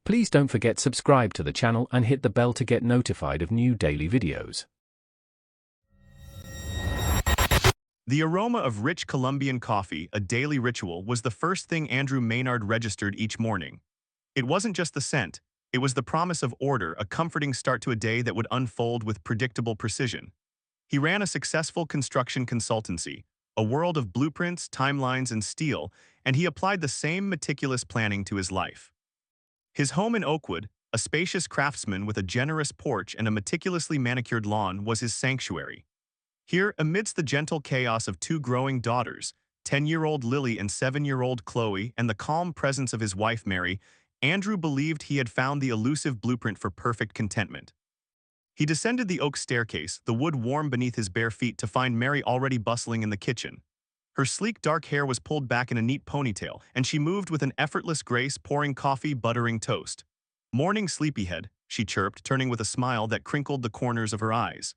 Please don't forget subscribe to the channel and hit the bell to get notified of new daily videos. The aroma of rich Colombian coffee, a daily ritual, was the first thing Andrew Maynard registered each morning. It wasn't just the scent, it was the promise of order, a comforting start to a day that would unfold with predictable precision. He ran a successful construction consultancy, a world of blueprints, timelines, and steel, and he applied the same meticulous planning to his life. His home in Oakwood, a spacious craftsman with a generous porch and a meticulously manicured lawn, was his sanctuary. Here, amidst the gentle chaos of two growing daughters, 10-year-old Lily and 7-year-old Chloe, and the calm presence of his wife Mary, Andrew believed he had found the elusive blueprint for perfect contentment. He descended the oak staircase, the wood warm beneath his bare feet, to find Mary already bustling in the kitchen. Her sleek dark hair was pulled back in a neat ponytail, and she moved with an effortless grace, pouring coffee, buttering toast. "Morning, sleepyhead," she chirped, turning with a smile that crinkled the corners of her eyes.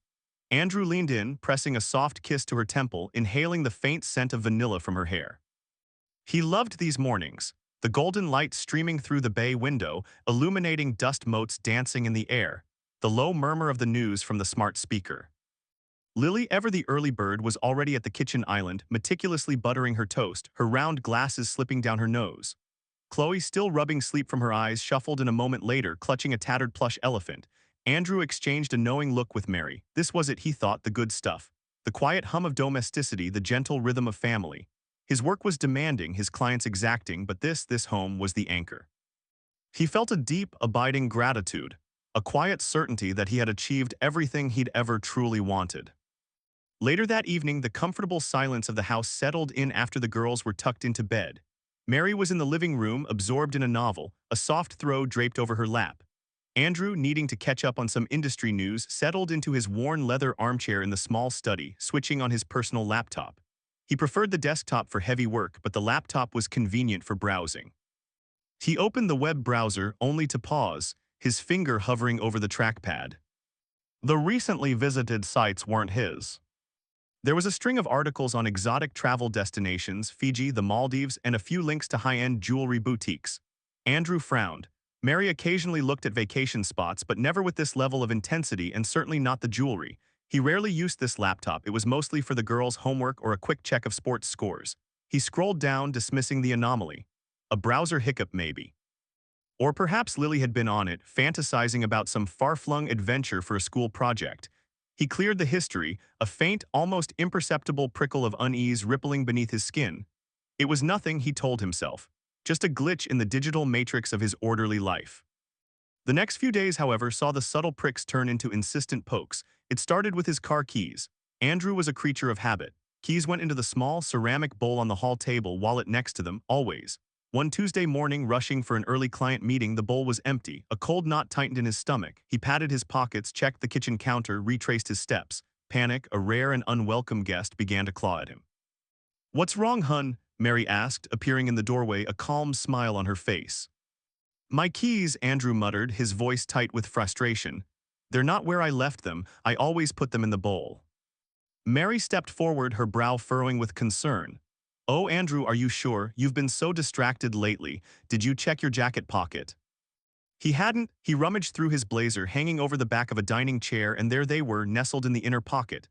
Andrew leaned in, pressing a soft kiss to her temple, inhaling the faint scent of vanilla from her hair. He loved these mornings, the golden light streaming through the bay window, illuminating dust motes dancing in the air, the low murmur of the news from the smart speaker. Lily, ever the early bird, was already at the kitchen island, meticulously buttering her toast, her round glasses slipping down her nose. Chloe, still rubbing sleep from her eyes, shuffled in a moment later, clutching a tattered plush elephant. Andrew exchanged a knowing look with Mary. This was it, he thought, the good stuff. The quiet hum of domesticity, the gentle rhythm of family. His work was demanding, his clients exacting, but this home was the anchor. He felt a deep, abiding gratitude, a quiet certainty that he had achieved everything he'd ever truly wanted. Later that evening, the comfortable silence of the house settled in after the girls were tucked into bed. Mary was in the living room, absorbed in a novel, a soft throw draped over her lap. Andrew, needing to catch up on some industry news, settled into his worn leather armchair in the small study, switching on his personal laptop. He preferred the desktop for heavy work, but the laptop was convenient for browsing. He opened the web browser, only to pause, his finger hovering over the trackpad. The recently visited sites weren't his. There was a string of articles on exotic travel destinations, Fiji, the Maldives, and a few links to high-end jewelry boutiques. Andrew frowned. Mary occasionally looked at vacation spots, but never with this level of intensity, and certainly not the jewelry. He rarely used this laptop. It was mostly for the girls' homework or a quick check of sports scores. He scrolled down, dismissing the anomaly. A browser hiccup, maybe. Or perhaps Lily had been on it, fantasizing about some far-flung adventure for a school project. He cleared the history, a faint, almost imperceptible prickle of unease rippling beneath his skin. It was nothing, he told himself, just a glitch in the digital matrix of his orderly life. The next few days, however, saw the subtle pricks turn into insistent pokes. It started with his car keys. Andrew was a creature of habit. Keys went into the small ceramic bowl on the hall table, wallet next to them, always. One Tuesday morning, rushing for an early client meeting, the bowl was empty. A cold knot tightened in his stomach. He patted his pockets, checked the kitchen counter, retraced his steps. Panic, a rare and unwelcome guest, began to claw at him. "What's wrong, hun?" Mary asked, appearing in the doorway, a calm smile on her face. "My keys," Andrew muttered, his voice tight with frustration. "They're not where I left them. I always put them in the bowl." Mary stepped forward, her brow furrowing with concern. "Oh, Andrew, are you sure? You've been so distracted lately. Did you check your jacket pocket?" He hadn't. He rummaged through his blazer, hanging over the back of a dining chair, and there they were, nestled in the inner pocket.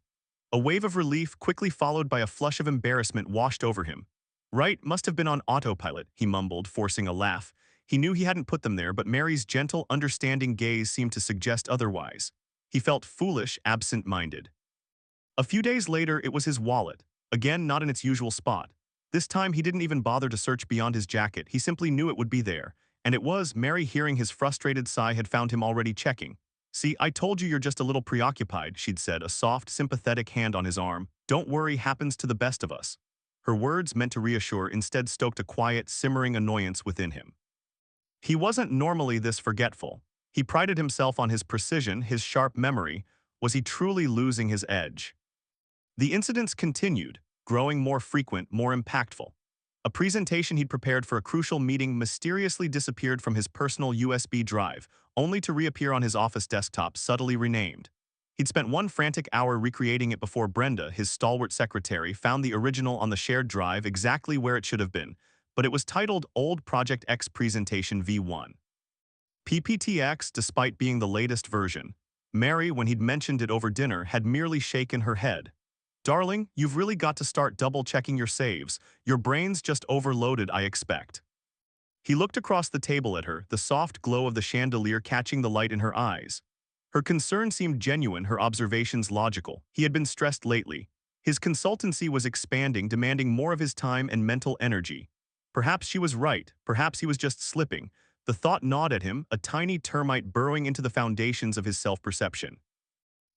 A wave of relief, quickly followed by a flush of embarrassment, washed over him. "Right, must have been on autopilot," he mumbled, forcing a laugh. He knew he hadn't put them there, but Mary's gentle, understanding gaze seemed to suggest otherwise. He felt foolish, absent-minded. A few days later, it was his wallet, again not in its usual spot. This time, he didn't even bother to search beyond his jacket. He simply knew it would be there. And it was. Mary, hearing his frustrated sigh, had found him already checking. "See, I told you you're just a little preoccupied," she'd said, a soft, sympathetic hand on his arm. "Don't worry, happens to the best of us." Her words, meant to reassure, instead stoked a quiet, simmering annoyance within him. He wasn't normally this forgetful. He prided himself on his precision, his sharp memory. Was he truly losing his edge? The incidents continued, growing more frequent, more impactful. A presentation he'd prepared for a crucial meeting mysteriously disappeared from his personal USB drive, only to reappear on his office desktop, subtly renamed. He'd spent one frantic hour recreating it before Brenda, his stalwart secretary, found the original on the shared drive exactly where it should have been, but it was titled Old Project X Presentation V1. PPTX, despite being the latest version. Mary, when he'd mentioned it over dinner, had merely shaken her head. Darling, you've really got to start double-checking your saves. Your brain's just overloaded, I expect. He looked across the table at her, the soft glow of the chandelier catching the light in her eyes. Her concern seemed genuine, her observations logical. He had been stressed lately. His consultancy was expanding, demanding more of his time and mental energy. Perhaps she was right, perhaps he was just slipping. The thought gnawed at him, a tiny termite burrowing into the foundations of his self-perception.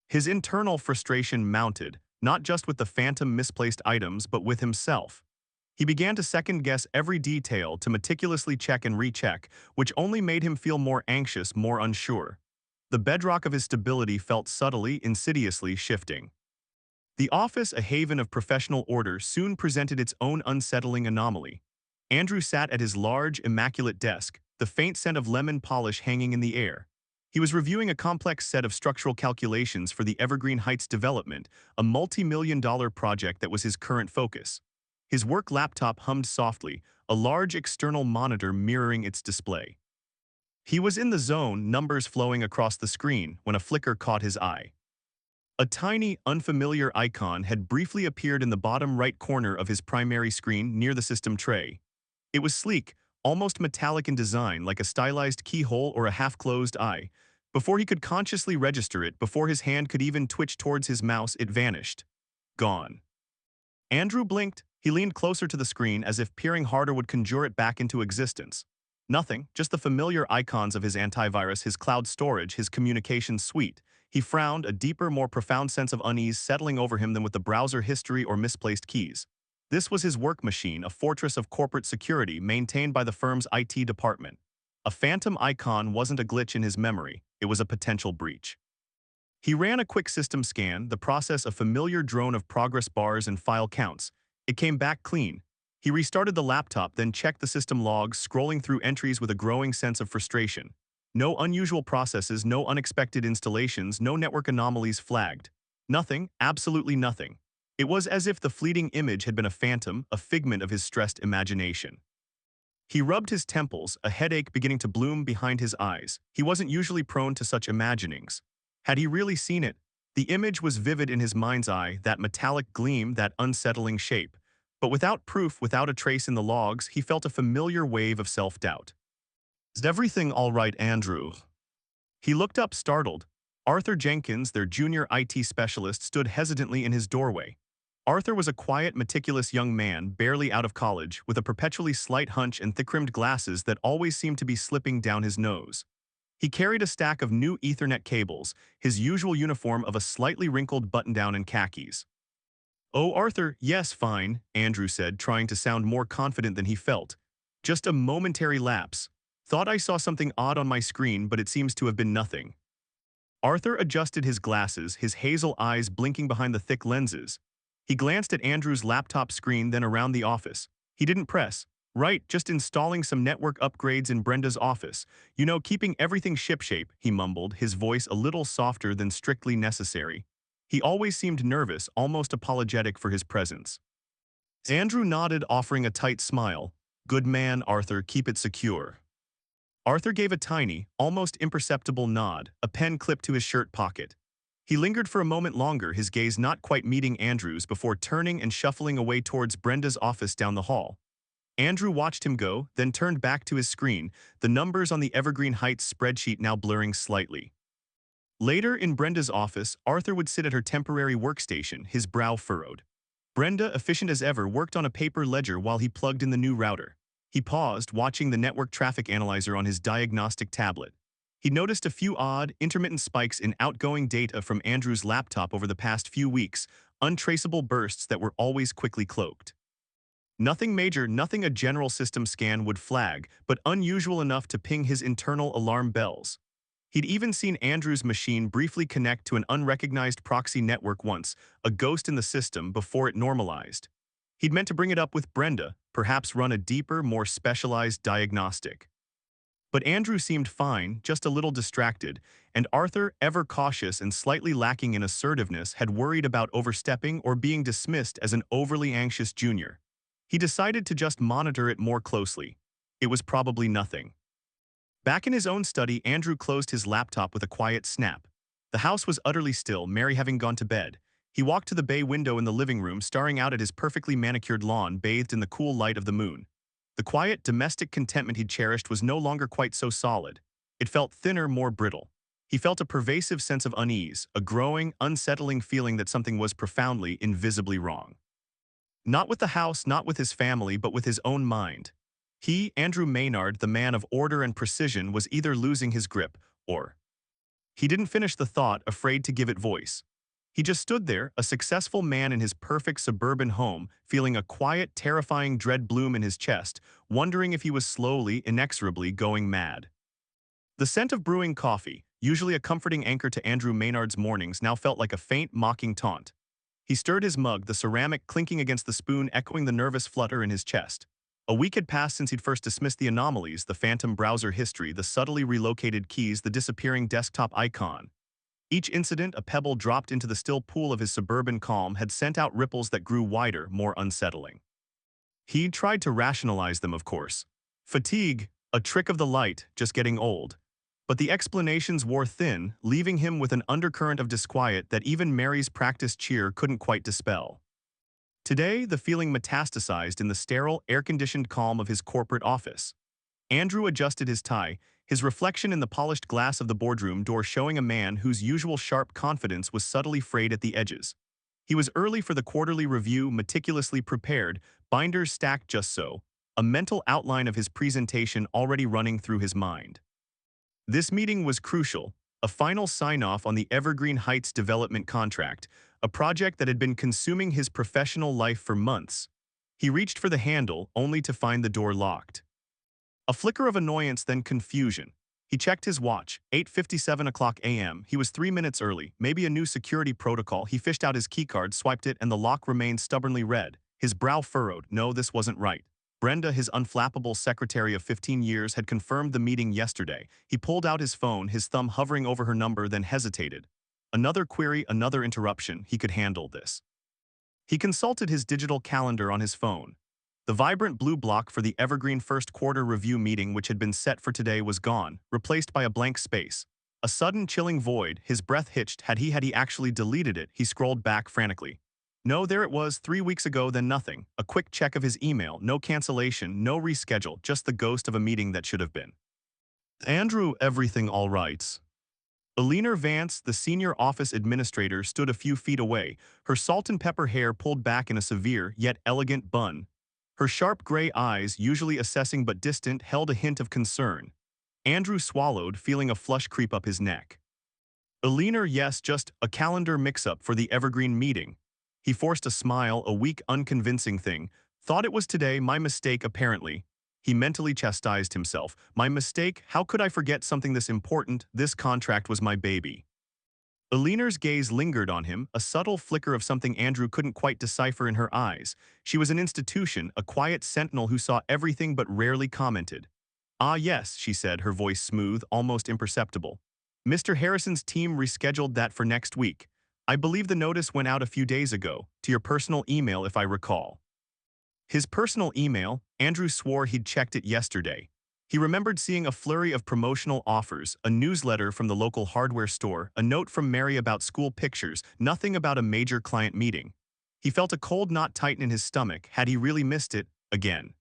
His internal frustration mounted, not just with the phantom misplaced items, but with himself. He began to second-guess every detail, to meticulously check and recheck, which only made him feel more anxious, more unsure. The bedrock of his stability felt subtly, insidiously shifting. The office, a haven of professional order, soon presented its own unsettling anomaly. Andrew sat at his large, immaculate desk, the faint scent of lemon polish hanging in the air. He was reviewing a complex set of structural calculations for the Evergreen Heights development, a multi-million-dollar project that was his current focus. His work laptop hummed softly, a large external monitor mirroring its display. He was in the zone, numbers flowing across the screen, when a flicker caught his eye. A tiny, unfamiliar icon had briefly appeared in the bottom right corner of his primary screen near the system tray. It was sleek, almost metallic in design, like a stylized keyhole or a half-closed eye. Before he could consciously register it, before his hand could even twitch towards his mouse, it vanished. Gone. Andrew blinked. He leaned closer to the screen as if peering harder would conjure it back into existence. Nothing, just the familiar icons of his antivirus, his cloud storage, his communications suite. He frowned, a deeper, more profound sense of unease settling over him than with the browser history or misplaced keys. This was his work machine, a fortress of corporate security maintained by the firm's IT department. A phantom icon wasn't a glitch in his memory, it was a potential breach. He ran a quick system scan, the process a familiar drone of progress bars and file counts. It came back clean. He restarted the laptop, then checked the system logs, scrolling through entries with a growing sense of frustration. No unusual processes, no unexpected installations, no network anomalies flagged. Nothing, absolutely nothing. It was as if the fleeting image had been a phantom, a figment of his stressed imagination. He rubbed his temples, a headache beginning to bloom behind his eyes. He wasn't usually prone to such imaginings. Had he really seen it? The image was vivid in his mind's eye, that metallic gleam, that unsettling shape. But without proof, without a trace in the logs, he felt a familiar wave of self-doubt. Is everything all right, Andrew? He looked up, startled. Arthur Jenkins, their junior IT specialist, stood hesitantly in his doorway. Arthur was a quiet, meticulous young man, barely out of college, with a perpetually slight hunch and thick-rimmed glasses that always seemed to be slipping down his nose. He carried a stack of new Ethernet cables, his usual uniform of a slightly wrinkled button-down and khakis. "Oh, Arthur, yes, fine," Andrew said, trying to sound more confident than he felt. "Just a momentary lapse. Thought I saw something odd on my screen, but it seems to have been nothing." Arthur adjusted his glasses, his hazel eyes blinking behind the thick lenses. He glanced at Andrew's laptop screen, then around the office. He didn't press. "Right, just installing some network upgrades in Brenda's office. You know, keeping everything shipshape," he mumbled, his voice a little softer than strictly necessary. He always seemed nervous, almost apologetic for his presence. Andrew nodded, offering a tight smile. "Good man, Arthur, keep it secure." Arthur gave a tiny, almost imperceptible nod, a pen clipped to his shirt pocket. He lingered for a moment longer, his gaze not quite meeting Andrew's, before turning and shuffling away towards Brenda's office down the hall. Andrew watched him go, then turned back to his screen, the numbers on the Evergreen Heights spreadsheet now blurring slightly. Later, in Brenda's office, Arthur would sit at her temporary workstation, his brow furrowed. Brenda, efficient as ever, worked on a paper ledger while he plugged in the new router. He paused, watching the network traffic analyzer on his diagnostic tablet. He noticed a few odd, intermittent spikes in outgoing data from Andrew's laptop over the past few weeks, untraceable bursts that were always quickly cloaked. Nothing major, nothing a general system scan would flag, but unusual enough to ping his internal alarm bells. He'd even seen Andrew's machine briefly connect to an unrecognized proxy network once, a ghost in the system, before it normalized. He'd meant to bring it up with Brenda, perhaps run a deeper, more specialized diagnostic. But Andrew seemed fine, just a little distracted, and Arthur, ever cautious and slightly lacking in assertiveness, had worried about overstepping or being dismissed as an overly anxious junior. He decided to just monitor it more closely. It was probably nothing. Back in his own study, Andrew closed his laptop with a quiet snap. The house was utterly still, Mary having gone to bed. He walked to the bay window in the living room, staring out at his perfectly manicured lawn bathed in the cool light of the moon. The quiet, domestic contentment he'd cherished was no longer quite so solid. It felt thinner, more brittle. He felt a pervasive sense of unease, a growing, unsettling feeling that something was profoundly, invisibly wrong. Not with the house, not with his family, but with his own mind. He, Andrew Maynard, the man of order and precision, was either losing his grip, or… He didn't finish the thought, afraid to give it voice. He just stood there, a successful man in his perfect suburban home, feeling a quiet, terrifying dread bloom in his chest, wondering if he was slowly, inexorably going mad. The scent of brewing coffee, usually a comforting anchor to Andrew Maynard's mornings, now felt like a faint, mocking taunt. He stirred his mug, the ceramic clinking against the spoon echoing the nervous flutter in his chest. A week had passed since he'd first dismissed the anomalies, the phantom browser history, the subtly relocated keys, the disappearing desktop icon. Each incident, a pebble dropped into the still pool of his suburban calm, had sent out ripples that grew wider, more unsettling. He'd tried to rationalize them, of course. Fatigue, a trick of the light, just getting old. But the explanations wore thin, leaving him with an undercurrent of disquiet that even Mary's practiced cheer couldn't quite dispel. Today, the feeling metastasized in the sterile, air-conditioned calm of his corporate office. Andrew adjusted his tie, his reflection in the polished glass of the boardroom door showing a man whose usual sharp confidence was subtly frayed at the edges. He was early for the quarterly review, meticulously prepared, binders stacked just so, a mental outline of his presentation already running through his mind. This meeting was crucial, a final sign-off on the Evergreen Heights development contract, a project that had been consuming his professional life for months. He reached for the handle, only to find the door locked. A flicker of annoyance, then confusion. He checked his watch, 8:57 a.m. He was 3 minutes early, maybe a new security protocol. He fished out his keycard, swiped it, and the lock remained stubbornly red. His brow furrowed. No, this wasn't right. Brenda, his unflappable secretary of 15 years, had confirmed the meeting yesterday. He pulled out his phone, his thumb hovering over her number, then hesitated. Another query, another interruption. He could handle this. He consulted his digital calendar on his phone. The vibrant blue block for the Evergreen first quarter review meeting, which had been set for today, was gone, replaced by a blank space. A sudden chilling void, his breath hitched. Had he actually deleted it? He scrolled back frantically. No, there it was, 3 weeks ago, then nothing. A quick check of his email, no cancellation, no reschedule, just the ghost of a meeting that should have been. Andrew, everything all right? Eleanor Vance, the senior office administrator, stood a few feet away, her salt and pepper hair pulled back in a severe yet elegant bun. Her sharp gray eyes, usually assessing but distant, held a hint of concern. Andrew swallowed, feeling a flush creep up his neck. Eleanor, yes, just a calendar mix-up for the Evergreen meeting. He forced a smile, a weak, unconvincing thing. Thought it was today, my mistake apparently. He mentally chastised himself. My mistake? How could I forget something this important? This contract was my baby. Eleanor's gaze lingered on him, a subtle flicker of something Andrew couldn't quite decipher in her eyes. She was an institution, a quiet sentinel who saw everything but rarely commented. Ah yes, she said, her voice smooth, almost imperceptible. Mr. Harrison's team rescheduled that for next week. I believe the notice went out a few days ago, to your personal email if I recall. His personal email? Andrew swore he'd checked it yesterday. He remembered seeing a flurry of promotional offers, a newsletter from the local hardware store, a note from Mary about school pictures, nothing about a major client meeting. He felt a cold knot tighten in his stomach. Had he really missed it? Again.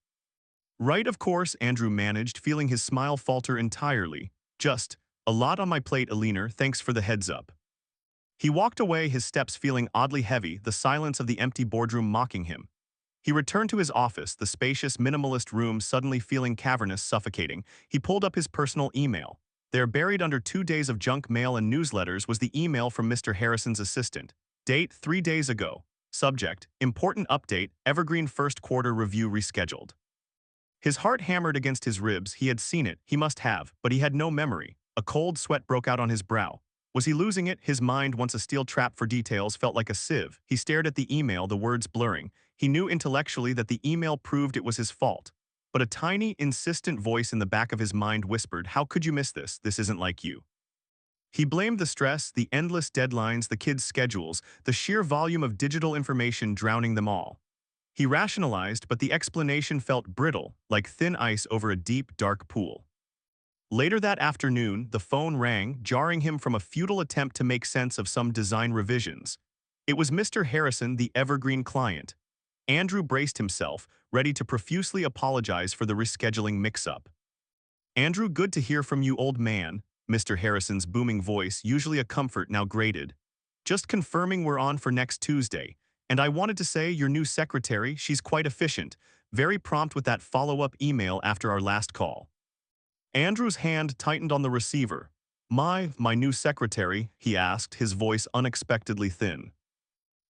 Right, of course, Andrew managed, feeling his smile falter entirely. Just, a lot on my plate, Eleanor, thanks for the heads up. He walked away, his steps feeling oddly heavy, the silence of the empty boardroom mocking him. He returned to his office, the spacious, minimalist room suddenly feeling cavernous, suffocating. He pulled up his personal email. There, buried under 2 days of junk mail and newsletters, was the email from Mr. Harrison's assistant. Date, 3 days ago. Subject, important update, Evergreen first quarter review rescheduled. His heart hammered against his ribs. He had seen it, he must have, but he had no memory. A cold sweat broke out on his brow. Was he losing it? His mind, once a steel trap for details, felt like a sieve. He stared at the email, the words blurring. He knew intellectually that the email proved it was his fault. But a tiny, insistent voice in the back of his mind whispered, how could you miss this? This isn't like you. He blamed the stress, the endless deadlines, the kids' schedules, the sheer volume of digital information drowning them all. He rationalized, but the explanation felt brittle, like thin ice over a deep, dark pool. Later that afternoon, the phone rang, jarring him from a futile attempt to make sense of some design revisions. It was Mr. Harrison, the evergreen client. Andrew braced himself, ready to profusely apologize for the rescheduling mix-up. "Andrew, good to hear from you, old man," Mr. Harrison's booming voice, usually a comfort, now grated. "Just confirming we're on for next Tuesday. And I wanted to say your new secretary, she's quite efficient, very prompt with that follow-up email after our last call." Andrew's hand tightened on the receiver. My new secretary?" he asked, his voice unexpectedly thin.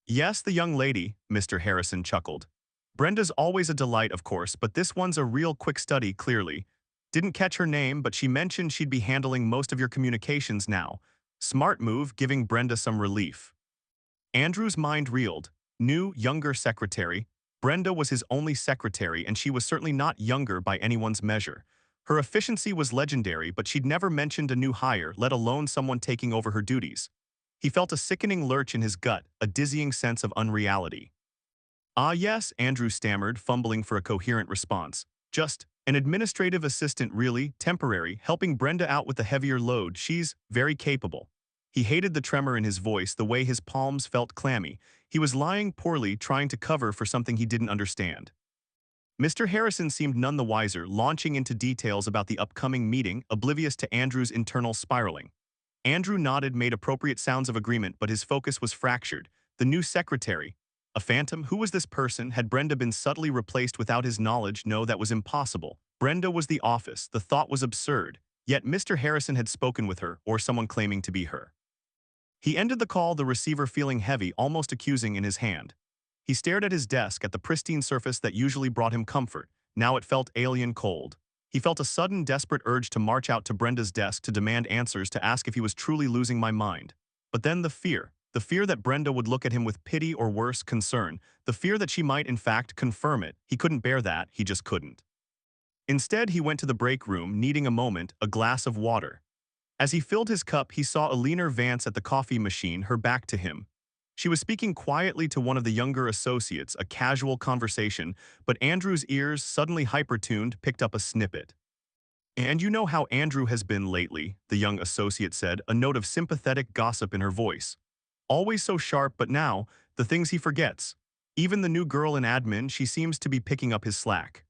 "Yes, the young lady," Mr. Harrison chuckled. "Brenda's always a delight, of course, but this one's a real quick study, clearly. Didn't catch her name, but she mentioned she'd be handling most of your communications now. Smart move, giving Brenda some relief." Andrew's mind reeled. New, younger secretary. Brenda was his only secretary, and she was certainly not younger by anyone's measure. Her efficiency was legendary, but she'd never mentioned a new hire, let alone someone taking over her duties. He felt a sickening lurch in his gut, a dizzying sense of unreality. "Ah yes," Andrew stammered, fumbling for a coherent response. "Just an administrative assistant, really, temporary, helping Brenda out with the heavier load. She's very capable." He hated the tremor in his voice, the way his palms felt clammy. He was lying poorly, trying to cover for something he didn't understand. Mr. Harrison seemed none the wiser, launching into details about the upcoming meeting, oblivious to Andrew's internal spiraling. Andrew nodded, made appropriate sounds of agreement, but his focus was fractured. The new secretary. A phantom? Who was this person? Had Brenda been subtly replaced without his knowledge? No, that was impossible. Brenda was the office. The thought was absurd. Yet Mr. Harrison had spoken with her, or someone claiming to be her. He ended the call, the receiver feeling heavy, almost accusing in his hand. He stared at his desk, at the pristine surface that usually brought him comfort. Now it felt alien cold. He felt a sudden, desperate urge to march out to Brenda's desk to demand answers, to ask if he was truly losing my mind. But then the fear that Brenda would look at him with pity or worse, concern, the fear that she might in fact confirm it. He couldn't bear that, he just couldn't. Instead, he went to the break room, needing a moment, a glass of water. As he filled his cup, he saw Eleanor Vance at the coffee machine, her back to him. She was speaking quietly to one of the younger associates, a casual conversation, but Andrew's ears, suddenly hyper-tuned, picked up a snippet. "And you know how Andrew has been lately," the young associate said, a note of sympathetic gossip in her voice. "Always so sharp, but now, the things he forgets. Even the new girl in admin, she seems to be picking up his slack."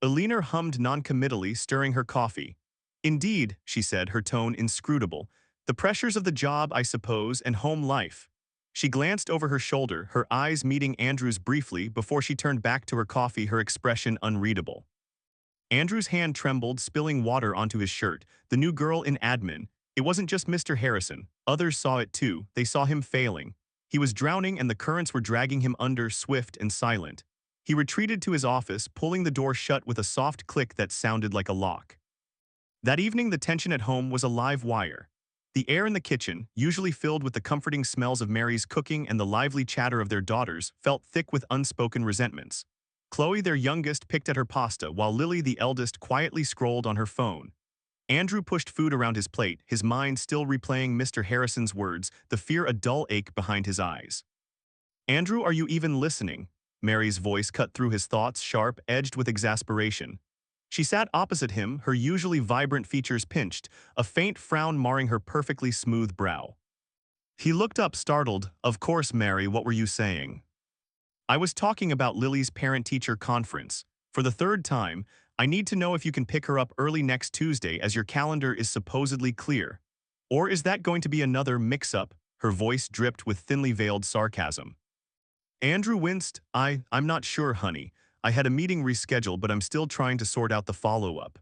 Eleanor hummed noncommittally, stirring her coffee. "Indeed," she said, her tone inscrutable. "The pressures of the job, I suppose, and home life." She glanced over her shoulder, her eyes meeting Andrew's briefly before she turned back to her coffee, her expression unreadable. Andrew's hand trembled, spilling water onto his shirt. The new girl in admin. It wasn't just Mr. Harrison. Others saw it too. They saw him failing. He was drowning, and the currents were dragging him under, swift and silent. He retreated to his office, pulling the door shut with a soft click that sounded like a lock. That evening, the tension at home was a live wire. The air in the kitchen, usually filled with the comforting smells of Mary's cooking and the lively chatter of their daughters, felt thick with unspoken resentments. Chloe, their youngest, picked at her pasta, while Lily, the eldest, quietly scrolled on her phone. Andrew pushed food around his plate, his mind still replaying Mr. Harrison's words, the fear a dull ache behind his eyes. "Andrew, are you even listening?" Mary's voice cut through his thoughts, sharp, edged with exasperation. She sat opposite him, her usually vibrant features pinched, a faint frown marring her perfectly smooth brow. He looked up, startled. "Of course, Mary, what were you saying?" "I was talking about Lily's parent-teacher conference. For the third time, I need to know if you can pick her up early next Tuesday, as your calendar is supposedly clear. Or is that going to be another mix-up?" Her voice dripped with thinly veiled sarcasm. Andrew winced. I'm not sure, honey. I had a meeting rescheduled, but I'm still trying to sort out the follow-up."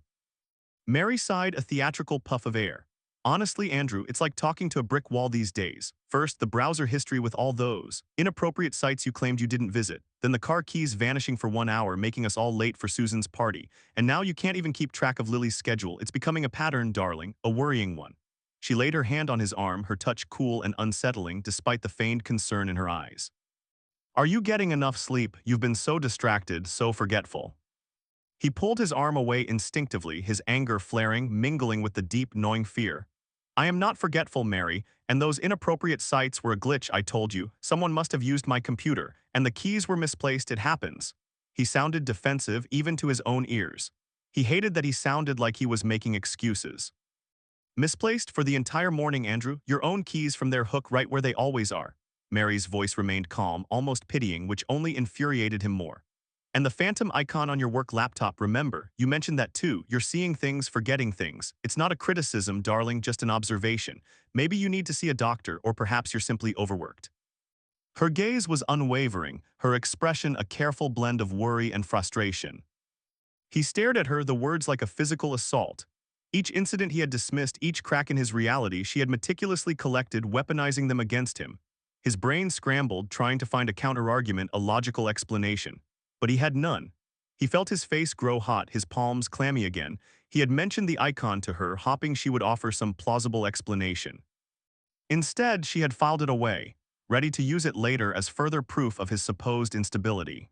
Mary sighed, a theatrical puff of air. "Honestly, Andrew, it's like talking to a brick wall these days. First, the browser history with all those inappropriate sites you claimed you didn't visit. Then the car keys vanishing for 1 hour, making us all late for Susan's party. And now you can't even keep track of Lily's schedule. It's becoming a pattern, darling, a worrying one." She laid her hand on his arm, her touch cool and unsettling despite the feigned concern in her eyes. "Are you getting enough sleep? You've been so distracted, so forgetful." He pulled his arm away instinctively, his anger flaring, mingling with the deep, gnawing fear. "I am not forgetful, Mary, and those inappropriate sites were a glitch, I told you. Someone must have used my computer, and the keys were misplaced. It happens." He sounded defensive, even to his own ears. He hated that he sounded like he was making excuses. Misplaced for the entire morning, Andrew. Your own keys from their hook right where they always are. Mary's voice remained calm, almost pitying, which only infuriated him more. And the phantom icon on your work laptop, remember, you mentioned that too. You're seeing things, forgetting things. It's not a criticism, darling, just an observation. Maybe you need to see a doctor, or perhaps you're simply overworked. Her gaze was unwavering, her expression a careful blend of worry and frustration. He stared at her, the words like a physical assault. Each incident he had dismissed, each crack in his reality she had meticulously collected, weaponizing them against him. His brain scrambled, trying to find a counter-argument, a logical explanation. But he had none. He felt his face grow hot, his palms clammy again. He had mentioned the icon to her, hoping she would offer some plausible explanation. Instead, she had filed it away, ready to use it later as further proof of his supposed instability.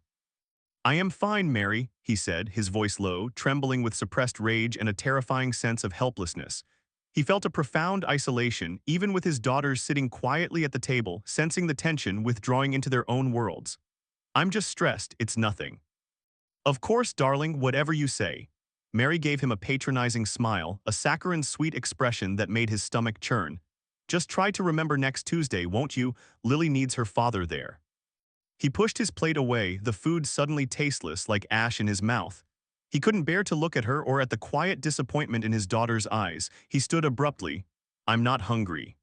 I am fine, Mary, he said, his voice low, trembling with suppressed rage and a terrifying sense of helplessness. He felt a profound isolation, even with his daughters sitting quietly at the table, sensing the tension, withdrawing into their own worlds. I'm just stressed, it's nothing. Of course, darling, whatever you say. Mary gave him a patronizing smile, a saccharine sweet expression that made his stomach churn. Just try to remember next Tuesday, won't you? Lily needs her father there. He pushed his plate away, the food suddenly tasteless like ash in his mouth. He couldn't bear to look at her or at the quiet disappointment in his daughter's eyes. He stood abruptly. I'm not hungry.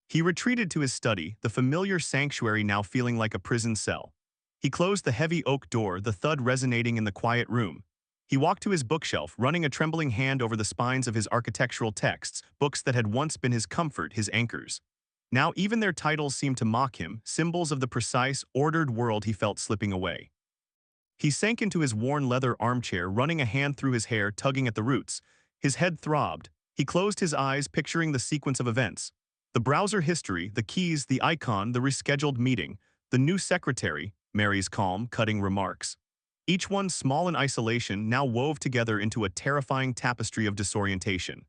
He retreated to his study, the familiar sanctuary now feeling like a prison cell. He closed the heavy oak door, the thud resonating in the quiet room. He walked to his bookshelf, running a trembling hand over the spines of his architectural texts, books that had once been his comfort, his anchors. Now even their titles seemed to mock him, symbols of the precise, ordered world he felt slipping away. He sank into his worn leather armchair, running a hand through his hair, tugging at the roots. His head throbbed. He closed his eyes, picturing the sequence of events. The browser history, the keys, the icon, the rescheduled meeting, the new secretary, Mary's calm, cutting remarks. Each one small in isolation, now wove together into a terrifying tapestry of disorientation.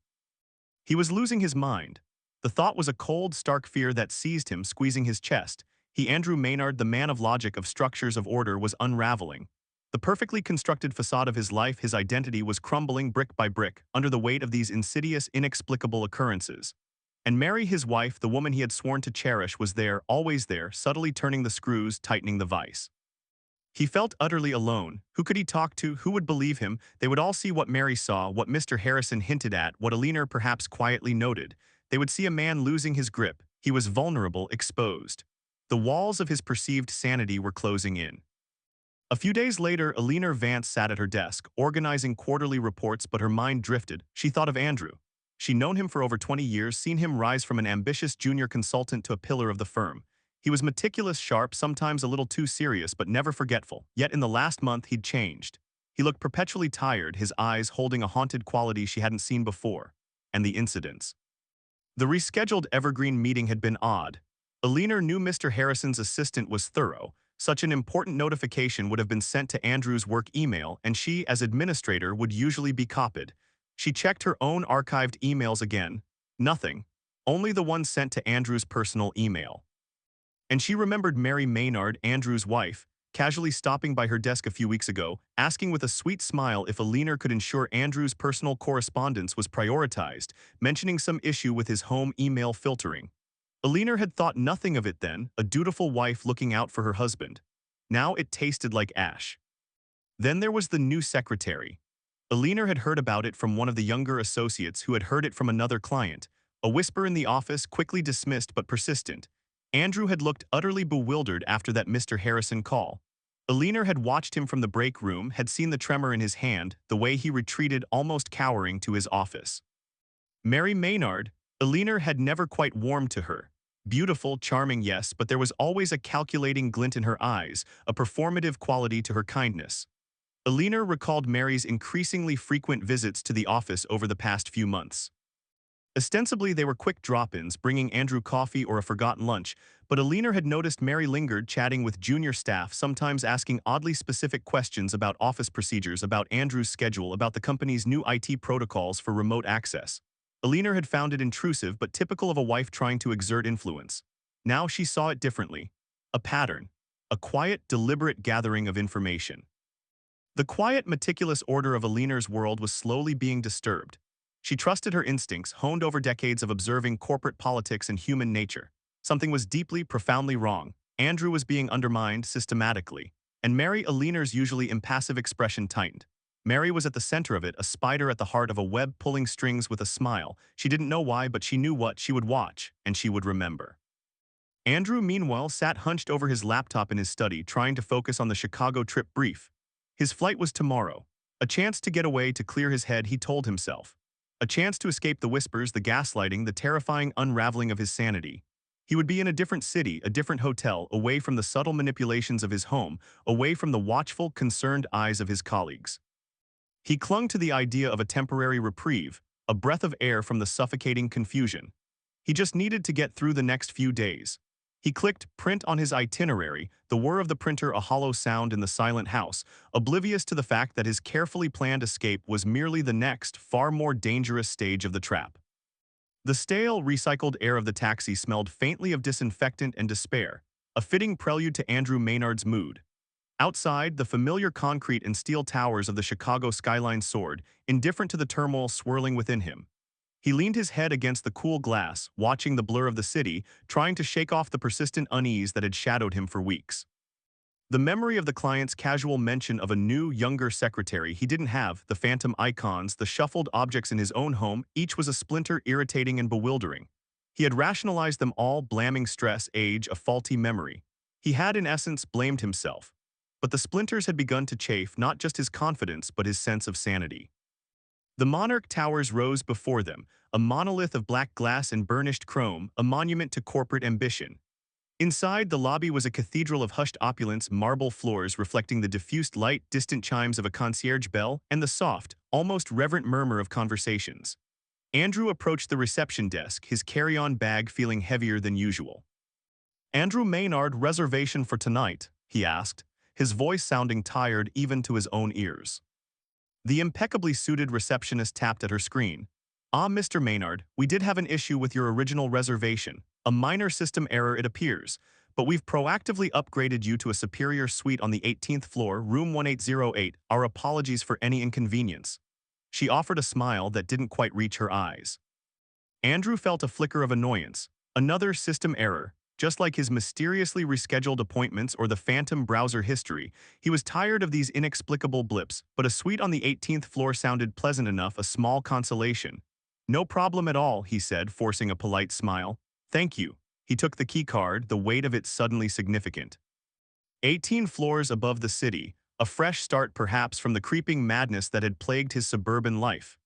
He was losing his mind. The thought was a cold, stark fear that seized him, squeezing his chest. Andrew Maynard, the man of logic, of structures, of order, was unraveling. The perfectly constructed facade of his life, his identity, was crumbling brick by brick under the weight of these insidious, inexplicable occurrences. And Mary, his wife, the woman he had sworn to cherish, was there, always there, subtly turning the screws, tightening the vice. He felt utterly alone. Who could he talk to? Who would believe him? They would all see what Mary saw, what Mr. Harrison hinted at, what Alina perhaps quietly noted. They would see a man losing his grip. He was vulnerable, exposed. The walls of his perceived sanity were closing in. A few days later, Alina Vance sat at her desk, organizing quarterly reports, but her mind drifted. She thought of Andrew. She'd known him for over 20 years, seen him rise from an ambitious junior consultant to a pillar of the firm. He was meticulous, sharp, sometimes a little too serious, but never forgetful. Yet in the last month, he'd changed. He looked perpetually tired, his eyes holding a haunted quality she hadn't seen before. And the incidents. The rescheduled evergreen meeting had been odd. Alina knew Mr. Harrison's assistant was thorough. Such an important notification would have been sent to Andrew's work email, and she, as administrator, would usually be copied. She checked her own archived emails again. Nothing. Only the one sent to Andrew's personal email. And she remembered Mary Maynard, Andrew's wife, casually stopping by her desk a few weeks ago, asking with a sweet smile if Alina could ensure Andrew's personal correspondence was prioritized, mentioning some issue with his home email filtering. Alina had thought nothing of it then, a dutiful wife looking out for her husband. Now it tasted like ash. Then there was the new secretary. Alina had heard about it from one of the younger associates who had heard it from another client. A whisper in the office, quickly dismissed but persistent. Andrew had looked utterly bewildered after that Mr. Harrison call. Alina had watched him from the break room, had seen the tremor in his hand, the way he retreated almost cowering to his office. Mary Maynard, Alina had never quite warmed to her. Beautiful, charming, yes, but there was always a calculating glint in her eyes, a performative quality to her kindness. Alina recalled Mary's increasingly frequent visits to the office over the past few months. Ostensibly, they were quick drop-ins, bringing Andrew coffee or a forgotten lunch, but Alina had noticed Mary lingered, chatting with junior staff, sometimes asking oddly specific questions about office procedures, about Andrew's schedule, about the company's new IT protocols for remote access. Alina had found it intrusive but typical of a wife trying to exert influence. Now she saw it differently. A pattern. A quiet, deliberate gathering of information. The quiet, meticulous order of Aliner's world was slowly being disturbed. She trusted her instincts, honed over decades of observing corporate politics and human nature. Something was deeply, profoundly wrong. Andrew was being undermined systematically, and Mary Aliner's usually impassive expression tightened. Mary was at the center of it, a spider at the heart of a web pulling strings with a smile. She didn't know why, but she knew what she would watch, and she would remember. Andrew, meanwhile, sat hunched over his laptop in his study, trying to focus on the Chicago trip brief. His flight was tomorrow. A chance to get away, to clear his head, he told himself. A chance to escape the whispers, the gaslighting, the terrifying unraveling of his sanity. He would be in a different city, a different hotel, away from the subtle manipulations of his home, away from the watchful, concerned eyes of his colleagues. He clung to the idea of a temporary reprieve, a breath of air from the suffocating confusion. He just needed to get through the next few days. He clicked print on his itinerary, the whir of the printer a hollow sound in the silent house, oblivious to the fact that his carefully planned escape was merely the next, far more dangerous stage of the trap. The stale, recycled air of the taxi smelled faintly of disinfectant and despair, a fitting prelude to Andrew Maynard's mood. Outside, the familiar concrete and steel towers of the Chicago skyline soared, indifferent to the turmoil swirling within him. He leaned his head against the cool glass, watching the blur of the city, trying to shake off the persistent unease that had shadowed him for weeks. The memory of the client's casual mention of a new, younger secretary he didn't have, the phantom icons, the shuffled objects in his own home, each was a splinter, irritating and bewildering. He had rationalized them all, blaming stress, age, a faulty memory. He had, in essence, blamed himself. But the splinters had begun to chafe not just his confidence but his sense of sanity. The Monarch Towers rose before them, a monolith of black glass and burnished chrome, a monument to corporate ambition. Inside, the lobby was a cathedral of hushed opulence, marble floors reflecting the diffused light, distant chimes of a concierge bell, and the soft, almost reverent murmur of conversations. Andrew approached the reception desk, his carry-on bag feeling heavier than usual. "Andrew Maynard, reservation for tonight?" he asked, his voice sounding tired even to his own ears. The impeccably suited receptionist tapped at her screen. "Ah, Mr. Maynard, we did have an issue with your original reservation. A minor system error, it appears, but we've proactively upgraded you to a superior suite on the 18th floor, room 1808. Our apologies for any inconvenience." She offered a smile that didn't quite reach her eyes. Andrew felt a flicker of annoyance. Another system error. Just like his mysteriously rescheduled appointments or the phantom browser history, he was tired of these inexplicable blips, but a suite on the 18th floor sounded pleasant enough, a small consolation. "No problem at all," he said, forcing a polite smile. "Thank you." He took the keycard, the weight of it suddenly significant. 18 floors above the city, a fresh start perhaps from the creeping madness that had plagued his suburban life.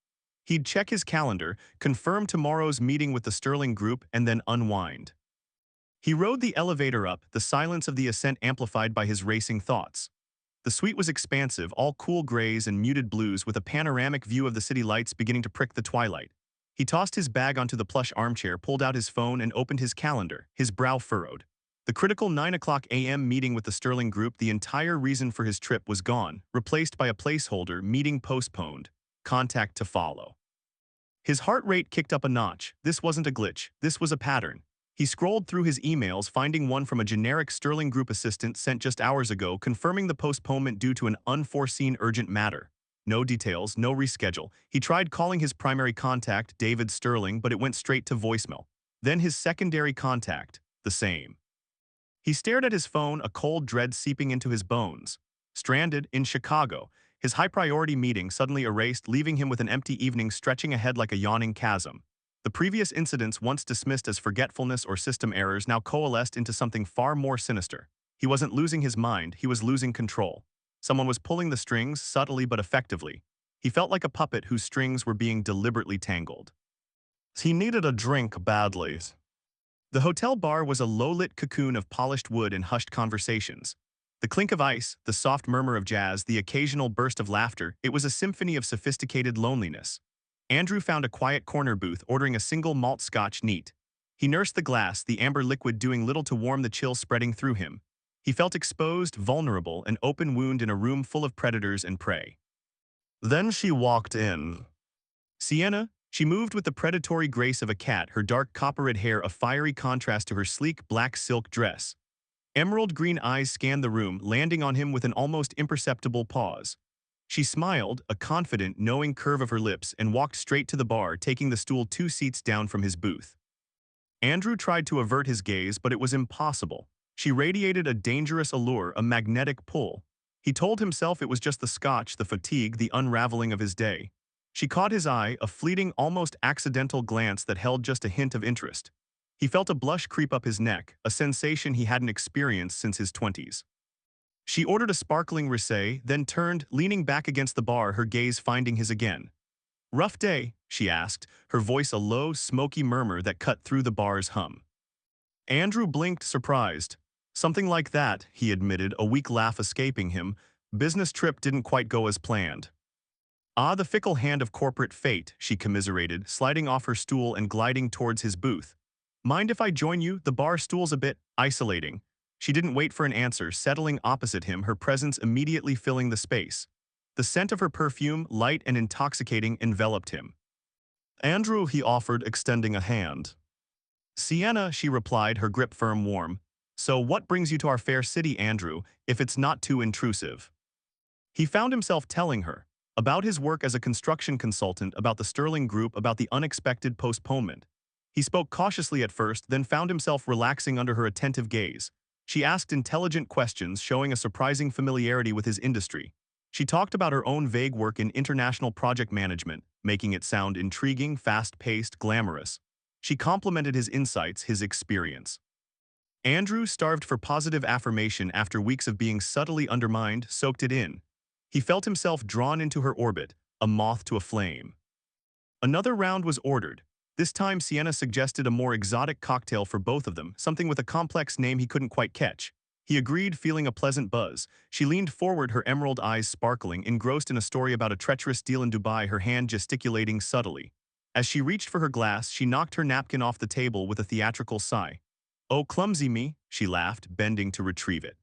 He'd check his calendar, confirm tomorrow's meeting with the Sterling Group, and then unwind. He rode the elevator up, the silence of the ascent amplified by his racing thoughts. The suite was expansive, all cool grays and muted blues, with a panoramic view of the city lights beginning to prick the twilight. He tossed his bag onto the plush armchair, pulled out his phone, and opened his calendar, his brow furrowed. The critical 9 a.m. meeting with the Sterling Group, the entire reason for his trip, was gone, replaced by a placeholder, meeting postponed, contact to follow. His heart rate kicked up a notch. This wasn't a glitch, this was a pattern. He scrolled through his emails, finding one from a generic Sterling Group assistant sent just hours ago, confirming the postponement due to an unforeseen urgent matter. No details, no reschedule. He tried calling his primary contact, David Sterling, but it went straight to voicemail. Then his secondary contact, the same. He stared at his phone, a cold dread seeping into his bones. Stranded in Chicago, his high-priority meeting suddenly erased, leaving him with an empty evening stretching ahead like a yawning chasm. The previous incidents, once dismissed as forgetfulness or system errors, now coalesced into something far more sinister. He wasn't losing his mind, he was losing control. Someone was pulling the strings, subtly but effectively. He felt like a puppet whose strings were being deliberately tangled. He needed a drink badly. The hotel bar was a low-lit cocoon of polished wood and hushed conversations. The clink of ice, the soft murmur of jazz, the occasional burst of laughter, it was a symphony of sophisticated loneliness. Andrew found a quiet corner booth, ordering a single malt scotch neat. He nursed the glass, the amber liquid doing little to warm the chill spreading through him. He felt exposed, vulnerable, an open wound in a room full of predators and prey. Then she walked in. Sienna, she moved with the predatory grace of a cat, her dark copper-red hair a fiery contrast to her sleek black silk dress. Emerald green eyes scanned the room, landing on him with an almost imperceptible pause. She smiled, a confident, knowing curve of her lips, and walked straight to the bar, taking the stool 2 seats down from his booth. Andrew tried to avert his gaze, but it was impossible. She radiated a dangerous allure, a magnetic pull. He told himself it was just the scotch, the fatigue, the unraveling of his day. She caught his eye, a fleeting, almost accidental glance that held just a hint of interest. He felt a blush creep up his neck, a sensation he hadn't experienced since his 20s. She ordered a sparkling rosé, then turned, leaning back against the bar, her gaze finding his again. "Rough day?" she asked, her voice a low, smoky murmur that cut through the bar's hum. Andrew blinked, surprised. "Something like that," he admitted, a weak laugh escaping him. "Business trip didn't quite go as planned." "Ah, the fickle hand of corporate fate," she commiserated, sliding off her stool and gliding towards his booth. "Mind if I join you? The bar stool's a bit isolating." She didn't wait for an answer, settling opposite him, her presence immediately filling the space. The scent of her perfume, light and intoxicating, enveloped him. "Andrew," he offered, extending a hand. "Sienna," she replied, her grip firm, warm. "So what brings you to our fair city, Andrew, if it's not too intrusive?" He found himself telling her about his work as a construction consultant, about the Sterling Group, about the unexpected postponement. He spoke cautiously at first, then found himself relaxing under her attentive gaze. She asked intelligent questions, showing a surprising familiarity with his industry. She talked about her own vague work in international project management, making it sound intriguing, fast-paced, glamorous. She complimented his insights, his experience. Andrew, starved for positive affirmation after weeks of being subtly undermined, soaked it in. He felt himself drawn into her orbit, a moth to a flame. Another round was ordered. This time Sienna suggested a more exotic cocktail for both of them, something with a complex name he couldn't quite catch. He agreed, feeling a pleasant buzz. She leaned forward, her emerald eyes sparkling, engrossed in a story about a treacherous deal in Dubai, her hand gesticulating subtly. As she reached for her glass, she knocked her napkin off the table with a theatrical sigh. "Oh, clumsy me," she laughed, bending to retrieve it.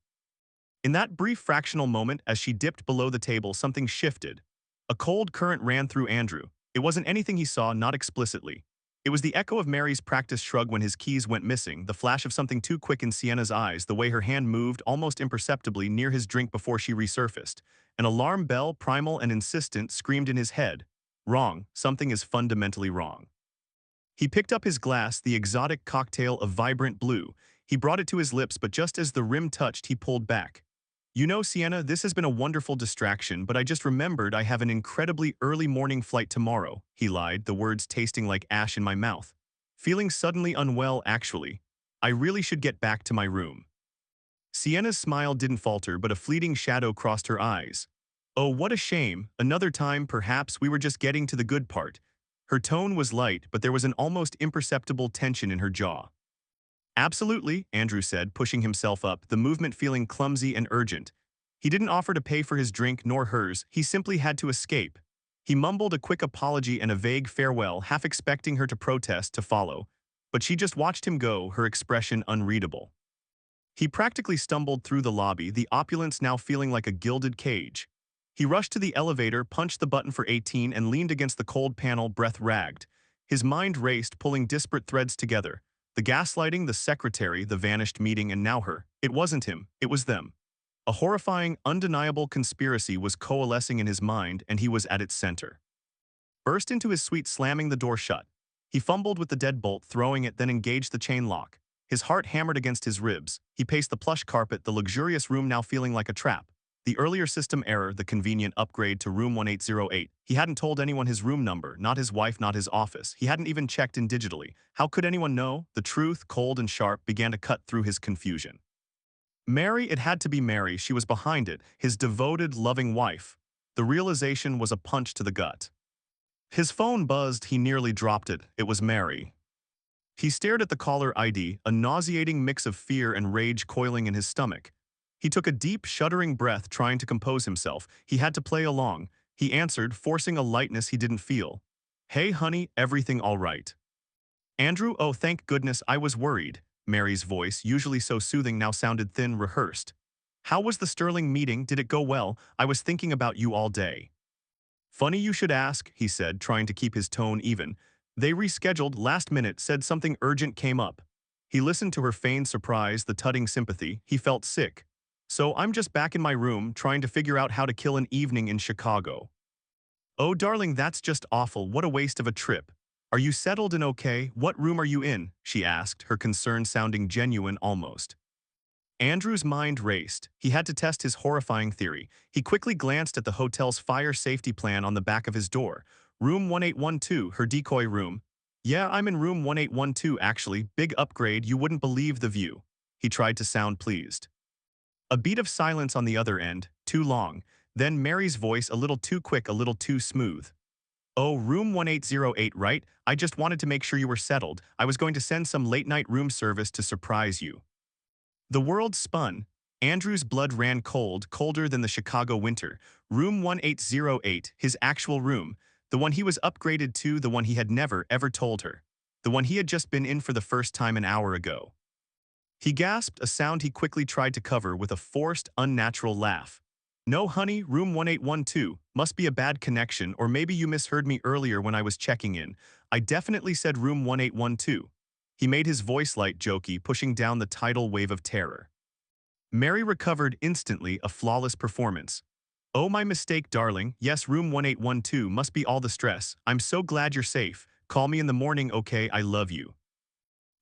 In that brief fractional moment, as she dipped below the table, something shifted. A cold current ran through Andrew. It wasn't anything he saw, not explicitly. It was the echo of Mary's practiced shrug when his keys went missing, the flash of something too quick in Sienna's eyes, the way her hand moved almost imperceptibly near his drink before she resurfaced. An alarm bell, primal and insistent, screamed in his head. Wrong. Something is fundamentally wrong. He picked up his glass, the exotic cocktail of vibrant blue. He brought it to his lips, but just as the rim touched, he pulled back. "You know, Sienna, this has been a wonderful distraction, but I just remembered I have an incredibly early morning flight tomorrow," he lied, the words tasting like ash in my mouth. "Feeling suddenly unwell, actually. I really should get back to my room." Sienna's smile didn't falter, but a fleeting shadow crossed her eyes. "Oh, what a shame. Another time, perhaps. We were just getting to the good part." Her tone was light, but there was an almost imperceptible tension in her jaw. "Absolutely," Andrew said, pushing himself up, the movement feeling clumsy and urgent. He didn't offer to pay for his drink nor hers, he simply had to escape. He mumbled a quick apology and a vague farewell, half expecting her to protest, to follow. But she just watched him go, her expression unreadable. He practically stumbled through the lobby, the opulence now feeling like a gilded cage. He rushed to the elevator, punched the button for 18, and leaned against the cold panel, breath ragged. His mind raced, pulling disparate threads together. The gaslighting, the secretary, the vanished meeting, and now her. It wasn't him, it was them. A horrifying, undeniable conspiracy was coalescing in his mind, and he was at its center. Burst into his suite, slamming the door shut. He fumbled with the deadbolt, throwing it, then engaged the chain lock. His heart hammered against his ribs. He paced the plush carpet, the luxurious room now feeling like a trap. The earlier system error, the convenient upgrade to room 1808. He hadn't told anyone his room number, not his wife, not his office. He hadn't even checked in digitally. How could anyone know? The truth, cold and sharp, began to cut through his confusion. Mary, it had to be Mary. She was behind it, his devoted, loving wife. The realization was a punch to the gut. His phone buzzed, he nearly dropped it. It was Mary. He stared at the caller ID, a nauseating mix of fear and rage coiling in his stomach. He took a deep, shuddering breath, trying to compose himself. He had to play along. He answered, forcing a lightness he didn't feel. "Hey, honey, everything all right?" "Andrew, oh, thank goodness, I was worried." Mary's voice, usually so soothing, now sounded thin, rehearsed. "How was the Sterling meeting? Did it go well? I was thinking about you all day." "Funny you should ask," he said, trying to keep his tone even. "They rescheduled last minute, said something urgent came up." He listened to her feigned surprise, the tutting sympathy. He felt sick. So I'm just back in my room trying to figure out how to kill an evening in Chicago. Oh, darling, that's just awful. What a waste of a trip. Are you settled and okay? What room are you in? She asked, her concern sounding genuine almost. Andrew's mind raced. He had to test his horrifying theory. He quickly glanced at the hotel's fire safety plan on the back of his door. Room 1812, her decoy room. Yeah, I'm in room 1812 actually. Big upgrade, you wouldn't believe the view. He tried to sound pleased. A beat of silence on the other end, too long. Then Mary's voice a little too quick, a little too smooth. Oh, room 1808, right? I just wanted to make sure you were settled. I was going to send some late-night room service to surprise you. The world spun. Andrew's blood ran cold, colder than the Chicago winter. Room 1808, his actual room. The one he was upgraded to, the one he had never, ever told her. The one he had just been in for the first time an hour ago. He gasped, a sound he quickly tried to cover with a forced, unnatural laugh. No, honey, room 1812. Must be a bad connection, or maybe you misheard me earlier when I was checking in. I definitely said room 1812. He made his voice light, jokey, pushing down the tidal wave of terror. Mary recovered instantly, a flawless performance. Oh, my mistake, darling. Yes, room 1812 must be all the stress. I'm so glad you're safe. Call me in the morning, okay? I love you.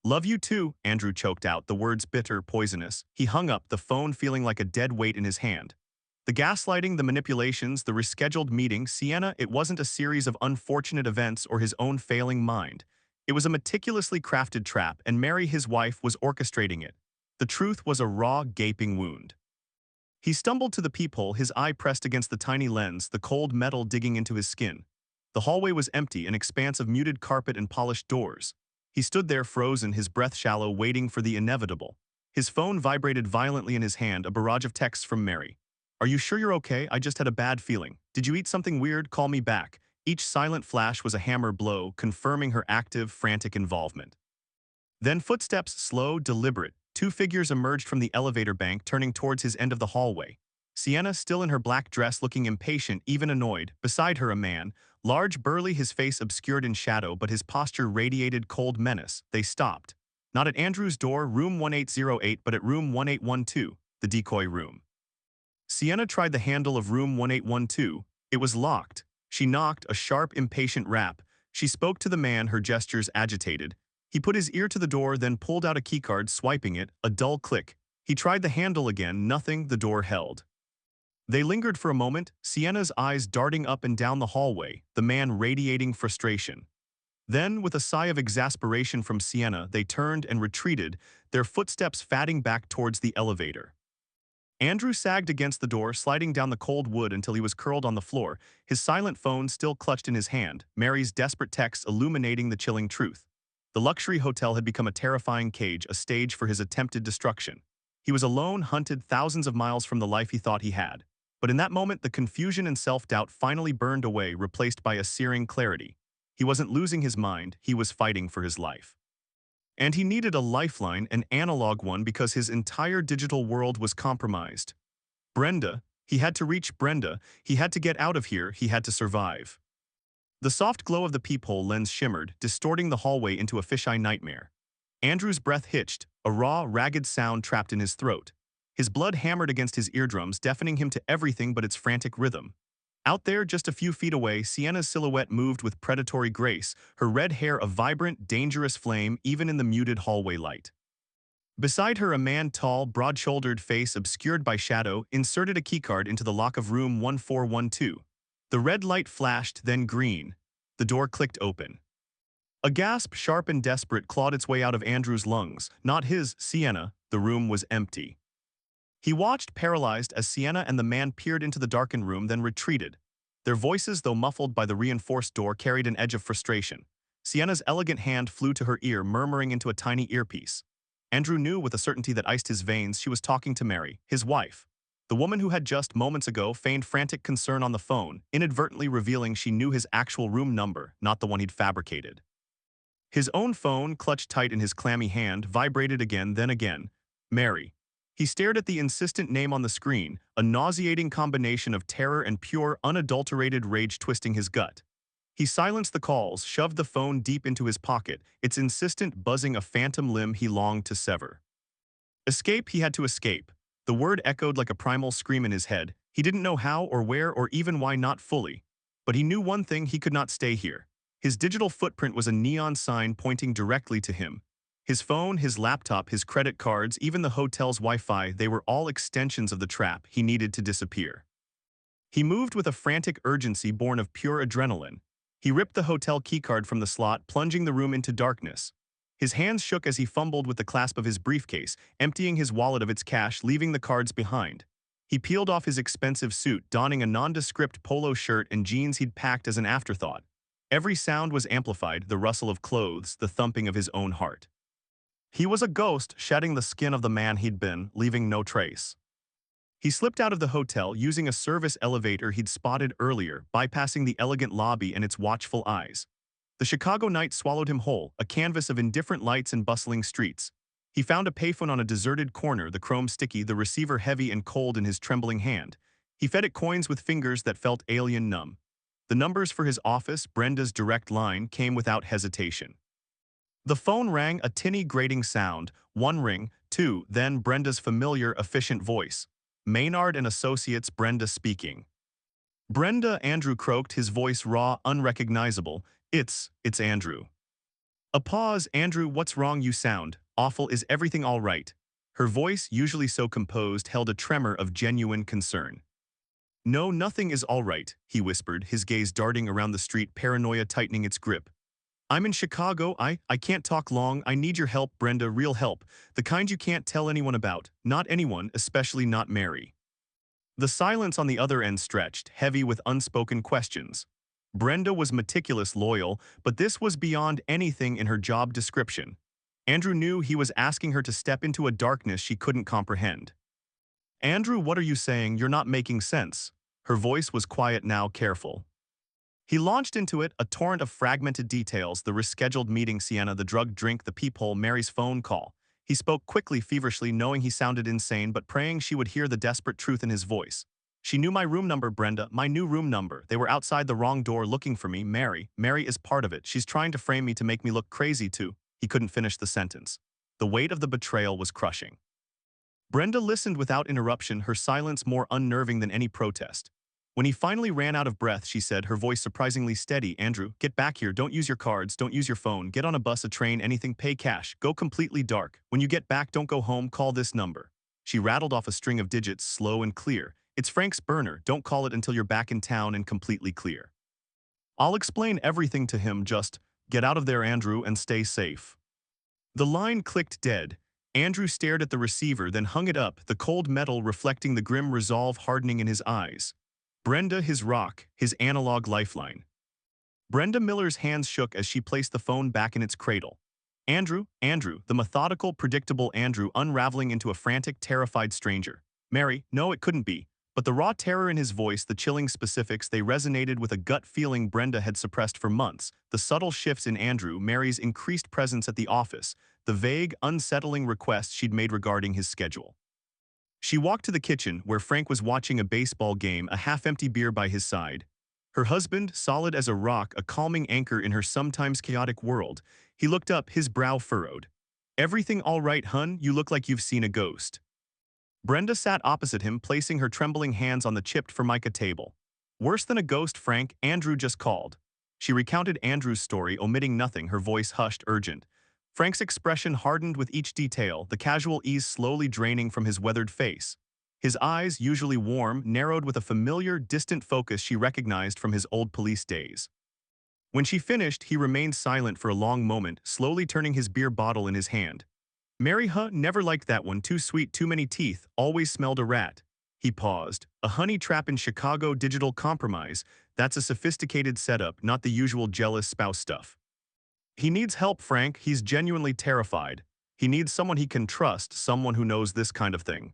Love you too, Andrew choked out, the words bitter, poisonous. He hung up the phone feeling like a dead weight in his hand. The gaslighting, the manipulations, the rescheduled meeting, Sienna, it wasn't a series of unfortunate events or his own failing mind. It was a meticulously crafted trap, and Mary, his wife, was orchestrating it. The truth was a raw, gaping wound. He stumbled to the peephole, his eye pressed against the tiny lens, the cold metal digging into his skin. The hallway was empty, an expanse of muted carpet and polished doors. He stood there frozen, his breath shallow, waiting for the inevitable. His phone vibrated violently in his hand, a barrage of texts from Mary. Are you sure you're okay? I just had a bad feeling. Did you eat something weird? Call me back. Each silent flash was a hammer blow, confirming her active, frantic involvement. Then footsteps, slow, deliberate. Two figures emerged from the elevator bank, turning towards his end of the hallway. Sienna, still in her black dress, looking impatient, even annoyed. Beside her, a man, large, burly, his face obscured in shadow, but his posture radiated cold menace. They stopped. Not at Andrew's door, room 1808, but at room 1812, the decoy room. Sienna tried the handle of room 1812. It was locked. She knocked, a sharp, impatient rap. She spoke to the man, her gestures agitated. He put his ear to the door, then pulled out a keycard, swiping it, a dull click. He tried the handle again, nothing, the door held. They lingered for a moment, Sienna's eyes darting up and down the hallway, the man radiating frustration. Then, with a sigh of exasperation from Sienna, they turned and retreated, their footsteps fatting back towards the elevator. Andrew sagged against the door, sliding down the cold wood until he was curled on the floor, his silent phone still clutched in his hand, Mary's desperate texts illuminating the chilling truth. The luxury hotel had become a terrifying cage, a stage for his attempted destruction. He was alone, hunted thousands of miles from the life he thought he had. But in that moment, the confusion and self-doubt finally burned away, replaced by a searing clarity. He wasn't losing his mind, he was fighting for his life. And he needed a lifeline, an analog one, because his entire digital world was compromised. Brenda, he had to reach Brenda, he had to get out of here, he had to survive. The soft glow of the peephole lens shimmered, distorting the hallway into a fisheye nightmare. Andrew's breath hitched, a raw, ragged sound trapped in his throat. His blood hammered against his eardrums, deafening him to everything but its frantic rhythm. Out there, just a few feet away, Sienna's silhouette moved with predatory grace, her red hair a vibrant, dangerous flame even in the muted hallway light. Beside her, a man, tall, broad-shouldered, face obscured by shadow, inserted a keycard into the lock of room 1412. The red light flashed, then green. The door clicked open. A gasp, sharp and desperate, clawed its way out of Andrew's lungs. Not his, Sienna. The room was empty. He watched, paralyzed, as Sienna and the man peered into the darkened room, then retreated. Their voices, though muffled by the reinforced door, carried an edge of frustration. Sienna's elegant hand flew to her ear, murmuring into a tiny earpiece. Andrew knew with a certainty that iced his veins she was talking to Mary, his wife. The woman who had just moments ago feigned frantic concern on the phone, inadvertently revealing she knew his actual room number, not the one he'd fabricated. His own phone, clutched tight in his clammy hand, vibrated again, then again. Mary. He stared at the insistent name on the screen, a nauseating combination of terror and pure, unadulterated rage twisting his gut. He silenced the calls, shoved the phone deep into his pocket, its insistent buzzing a phantom limb he longed to sever. Escape, he had to escape. The word echoed like a primal scream in his head. He didn't know how or where or even why not fully. But he knew one thing: he could not stay here. His digital footprint was a neon sign pointing directly to him. His phone, his laptop, his credit cards, even the hotel's Wi-Fi, they were all extensions of the trap. He needed to disappear. He moved with a frantic urgency born of pure adrenaline. He ripped the hotel keycard from the slot, plunging the room into darkness. His hands shook as he fumbled with the clasp of his briefcase, emptying his wallet of its cash, leaving the cards behind. He peeled off his expensive suit, donning a nondescript polo shirt and jeans he'd packed as an afterthought. Every sound was amplified: the rustle of clothes, the thumping of his own heart. He was a ghost, shedding the skin of the man he'd been, leaving no trace. He slipped out of the hotel using a service elevator he'd spotted earlier, bypassing the elegant lobby and its watchful eyes. The Chicago night swallowed him whole, a canvas of indifferent lights and bustling streets. He found a payphone on a deserted corner, the chrome sticky, the receiver heavy and cold in his trembling hand. He fed it coins with fingers that felt alien numb. The numbers for his office, Brenda's direct line, came without hesitation. The phone rang, a tinny grating sound. One ring, two, then Brenda's familiar, efficient voice. Maynard and Associates, Brenda speaking. Brenda, Andrew croaked, his voice raw, unrecognizable. It's Andrew. A pause. Andrew, what's wrong? You sound awful. Is everything all right? Her voice, usually so composed, held a tremor of genuine concern. No, nothing is all right, he whispered, his gaze darting around the street, paranoia tightening its grip. I'm in Chicago. I can't talk long. I need your help, Brenda, real help. The kind you can't tell anyone about. Not anyone, especially not Mary. The silence on the other end stretched, heavy with unspoken questions. Brenda was meticulous, loyal, but this was beyond anything in her job description. Andrew knew he was asking her to step into a darkness she couldn't comprehend. Andrew, what are you saying? You're not making sense. Her voice was quiet now, careful. He launched into it, a torrent of fragmented details: the rescheduled meeting, Sienna, the drug drink, the peephole, Mary's phone call. He spoke quickly, feverishly, knowing he sounded insane, but praying she would hear the desperate truth in his voice. She knew my room number, Brenda, my new room number. They were outside the wrong door looking for me. Mary is part of it. She's trying to frame me to make me look crazy too. He couldn't finish the sentence. The weight of the betrayal was crushing. Brenda listened without interruption, her silence more unnerving than any protest. When he finally ran out of breath, she said, her voice surprisingly steady, Andrew, get back here. Don't use your cards. Don't use your phone. Get on a bus, a train, anything. Pay cash. Go completely dark. When you get back, don't go home. Call this number. She rattled off a string of digits, slow and clear. It's Frank's burner. Don't call it until you're back in town and completely clear. I'll explain everything to him. Just get out of there, Andrew, and stay safe. The line clicked dead. Andrew stared at the receiver, then hung it up, the cold metal reflecting the grim resolve hardening in his eyes. Brenda, his rock, his analog lifeline. Brenda Miller's hands shook as she placed the phone back in its cradle. Andrew, the methodical, predictable Andrew, unraveling into a frantic, terrified stranger. Mary, no, it couldn't be. But the raw terror in his voice, the chilling specifics, they resonated with a gut feeling Brenda had suppressed for months. The subtle shifts in Andrew, Mary's increased presence at the office, the vague, unsettling requests she'd made regarding his schedule. She walked to the kitchen, where Frank was watching a baseball game, a half-empty beer by his side. Her husband, solid as a rock, a calming anchor in her sometimes chaotic world. He looked up, his brow furrowed. Everything all right, hun? You look like you've seen a ghost. Brenda sat opposite him, placing her trembling hands on the chipped formica table. Worse than a ghost, Frank, Andrew just called. She recounted Andrew's story, omitting nothing, her voice hushed, urgent. Frank's expression hardened with each detail, the casual ease slowly draining from his weathered face. His eyes, usually warm, narrowed with a familiar, distant focus she recognized from his old police days. When she finished, he remained silent for a long moment, slowly turning his beer bottle in his hand. Mary, never liked that one. Too sweet, too many teeth, always smelled a rat. He paused. A honey trap in Chicago, digital compromise. That's a sophisticated setup, not the usual jealous spouse stuff. He needs help, Frank. He's genuinely terrified. He needs someone he can trust, someone who knows this kind of thing.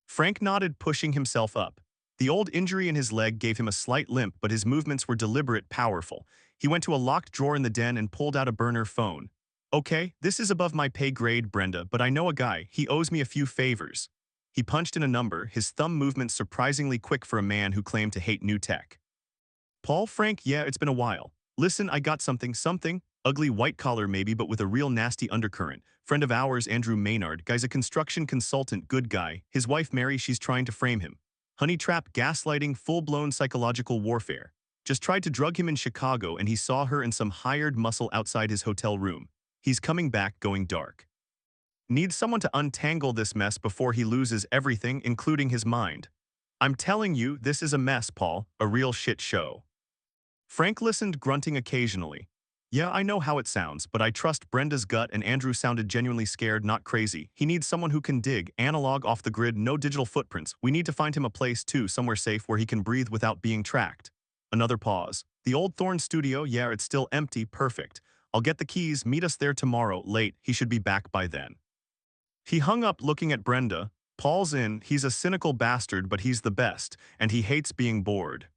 Frank nodded, pushing himself up. The old injury in his leg gave him a slight limp, but his movements were deliberate, powerful. He went to a locked drawer in the den and pulled out a burner phone. Okay, this is above my pay grade, Brenda, but I know a guy. He owes me a few favors. He punched in a number, his thumb movement surprisingly quick for a man who claimed to hate new tech. Paul, Frank, yeah, it's been a while. Listen, I got something. Ugly white-collar maybe, but with a real nasty undercurrent. Friend of ours, Andrew Maynard, guy's a construction consultant, good guy. His wife Mary, she's trying to frame him. Honey trap, gaslighting, full-blown psychological warfare. Just tried to drug him in Chicago and he saw her and some hired muscle outside his hotel room. He's coming back, going dark. Needs someone to untangle this mess before he loses everything, including his mind. I'm telling you, this is a mess, Paul, a real shit show. Frank listened, grunting occasionally. Yeah, I know how it sounds, but I trust Brenda's gut, and Andrew sounded genuinely scared, not crazy. He needs someone who can dig, analog, off the grid, no digital footprints. We need to find him a place too, somewhere safe where he can breathe without being tracked. Another pause. The old Thorne studio, yeah, it's still empty, perfect. I'll get the keys, meet us there tomorrow, late, he should be back by then. He hung up looking at Brenda. Paul's in, he's a cynical bastard, but he's the best, and he hates being bored.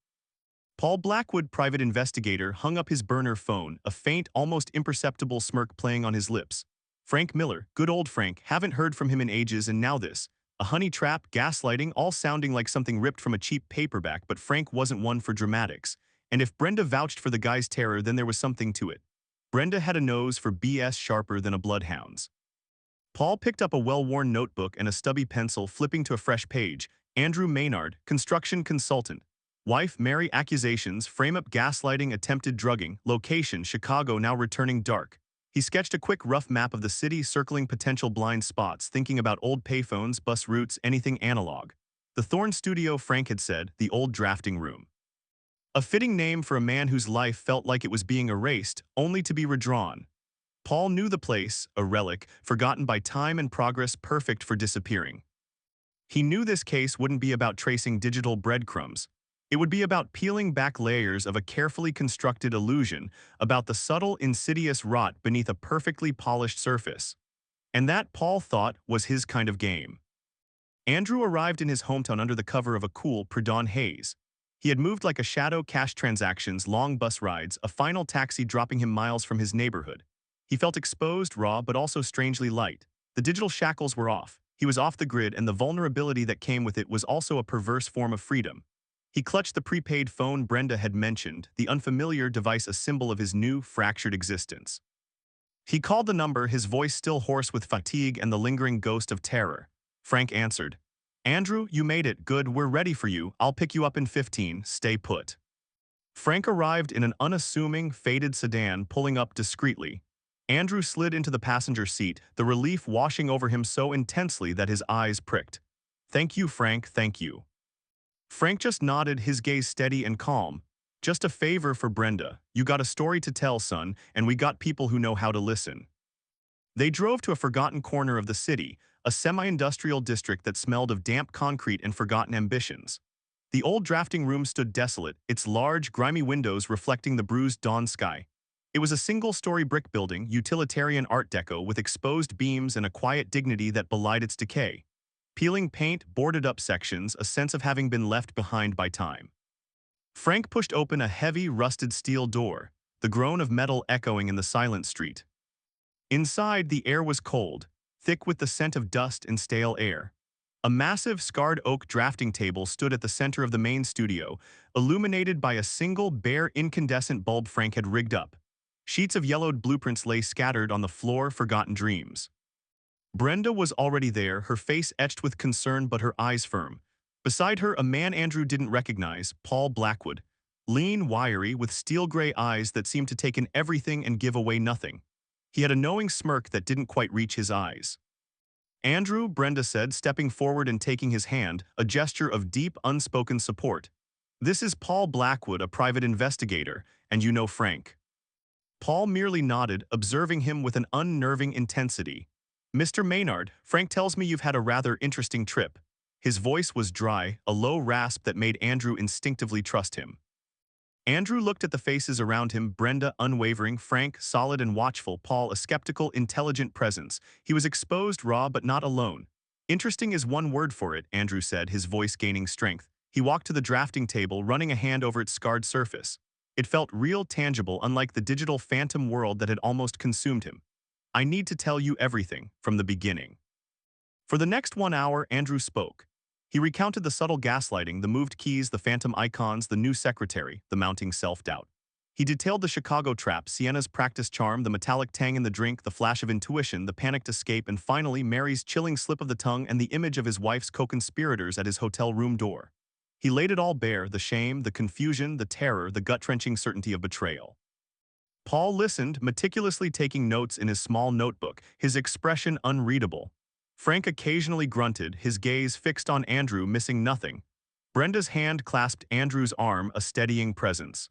Paul Blackwood, private investigator, hung up his burner phone, a faint, almost imperceptible smirk playing on his lips. Frank Miller, good old Frank, haven't heard from him in ages, and now this. A honey trap, gaslighting, all sounding like something ripped from a cheap paperback, but Frank wasn't one for dramatics. And if Brenda vouched for the guy's terror, then there was something to it. Brenda had a nose for BS sharper than a bloodhound's. Paul picked up a well-worn notebook and a stubby pencil, flipping to a fresh page. Andrew Maynard, construction consultant. Wife, Mary, accusations, frame-up gaslighting, attempted drugging, location, Chicago, now returning dark. He sketched a quick rough map of the city, circling potential blind spots, thinking about old payphones, bus routes, anything analog. The Thorne studio, Frank had said, the old drafting room. A fitting name for a man whose life felt like it was being erased, only to be redrawn. Paul knew the place, a relic, forgotten by time and progress, perfect for disappearing. He knew this case wouldn't be about tracing digital breadcrumbs. It would be about peeling back layers of a carefully constructed illusion, about the subtle, insidious rot beneath a perfectly polished surface. And that, Paul thought, was his kind of game. Andrew arrived in his hometown under the cover of a cool, pre-dawn haze. He had moved like a shadow, cash transactions, long bus rides, a final taxi dropping him miles from his neighborhood. He felt exposed, raw, but also strangely light. The digital shackles were off. He was off the grid, and the vulnerability that came with it was also a perverse form of freedom. He clutched the prepaid phone Brenda had mentioned, the unfamiliar device a symbol of his new, fractured existence. He called the number, his voice still hoarse with fatigue and the lingering ghost of terror. Frank answered. Andrew, you made it. Good, we're ready for you. I'll pick you up in 15, stay put. Frank arrived in an unassuming, faded sedan, pulling up discreetly. Andrew slid into the passenger seat, the relief washing over him so intensely that his eyes pricked. Thank you, Frank, thank you. Frank just nodded, his gaze steady and calm. Just a favor for Brenda. You got a story to tell, son, and we got people who know how to listen. They drove to a forgotten corner of the city, a semi-industrial district that smelled of damp concrete and forgotten ambitions. The old drafting room stood desolate, its large, grimy windows reflecting the bruised dawn sky. It was a single-story brick building, utilitarian Art Deco, with exposed beams and a quiet dignity that belied its decay. Peeling paint, boarded-up sections, a sense of having been left behind by time. Frank pushed open a heavy, rusted steel door, the groan of metal echoing in the silent street. Inside, the air was cold, thick with the scent of dust and stale air. A massive, scarred oak drafting table stood at the center of the main studio, illuminated by a single, bare, incandescent bulb Frank had rigged up. Sheets of yellowed blueprints lay scattered on the floor, forgotten dreams. Brenda was already there, her face etched with concern but her eyes firm. Beside her, a man Andrew didn't recognize, Paul Blackwood. Lean, wiry, with steel-gray eyes that seemed to take in everything and give away nothing. He had a knowing smirk that didn't quite reach his eyes. Andrew, Brenda said, stepping forward and taking his hand, a gesture of deep, unspoken support. This is Paul Blackwood, a private investigator, and you know Frank. Paul merely nodded, observing him with an unnerving intensity. Mr. Maynard, Frank tells me you've had a rather interesting trip. His voice was dry, a low rasp that made Andrew instinctively trust him. Andrew looked at the faces around him, Brenda unwavering, Frank solid and watchful, Paul a skeptical, intelligent presence. He was exposed, raw, but not alone. Interesting is one word for it, Andrew said, his voice gaining strength. He walked to the drafting table, running a hand over its scarred surface. It felt real, tangible, unlike the digital phantom world that had almost consumed him. I need to tell you everything, from the beginning. For the next 1 hour, Andrew spoke. He recounted the subtle gaslighting, the moved keys, the phantom icons, the new secretary, the mounting self-doubt. He detailed the Chicago trap, Sienna's practice charm, the metallic tang in the drink, the flash of intuition, the panicked escape, and finally Mary's chilling slip of the tongue and the image of his wife's co-conspirators at his hotel room door. He laid it all bare, the shame, the confusion, the terror, the gut-wrenching certainty of betrayal. Paul listened, meticulously taking notes in his small notebook, his expression unreadable. Frank occasionally grunted, his gaze fixed on Andrew, missing nothing. Brenda's hand clasped Andrew's arm, a steadying presence.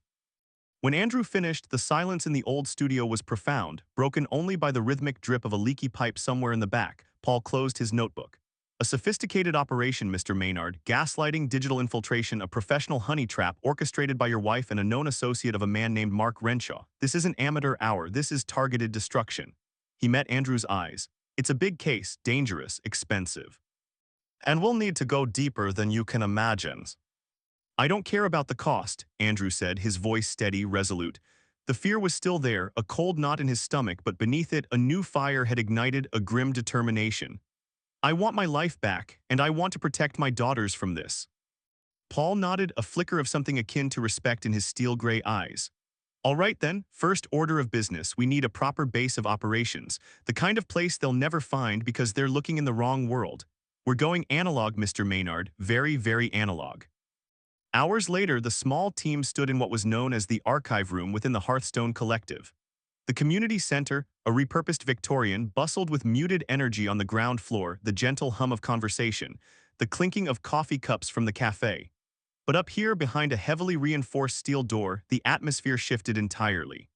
When Andrew finished, the silence in the old studio was profound, broken only by the rhythmic drip of a leaky pipe somewhere in the back. Paul closed his notebook. A sophisticated operation, Mr. Maynard, gaslighting, digital infiltration, a professional honey trap orchestrated by your wife and a known associate of a man named Mark Renshaw. This isn't amateur hour, this is targeted destruction. He met Andrew's eyes. It's a big case, dangerous, expensive. And we'll need to go deeper than you can imagine. I don't care about the cost, Andrew said, his voice steady, resolute. The fear was still there, a cold knot in his stomach, but beneath it, a new fire had ignited, a grim determination. I want my life back, and I want to protect my daughters from this. Paul nodded, a flicker of something akin to respect in his steel-gray eyes. All right then, first order of business, we need a proper base of operations, the kind of place they'll never find because they're looking in the wrong world. We're going analog, Mr. Maynard, very, very analog. Hours later, the small team stood in what was known as the archive room within the Hearthstone Collective. The community center, a repurposed Victorian, bustled with muted energy on the ground floor, the gentle hum of conversation, the clinking of coffee cups from the cafe. But up here, behind a heavily reinforced steel door, the atmosphere shifted entirely.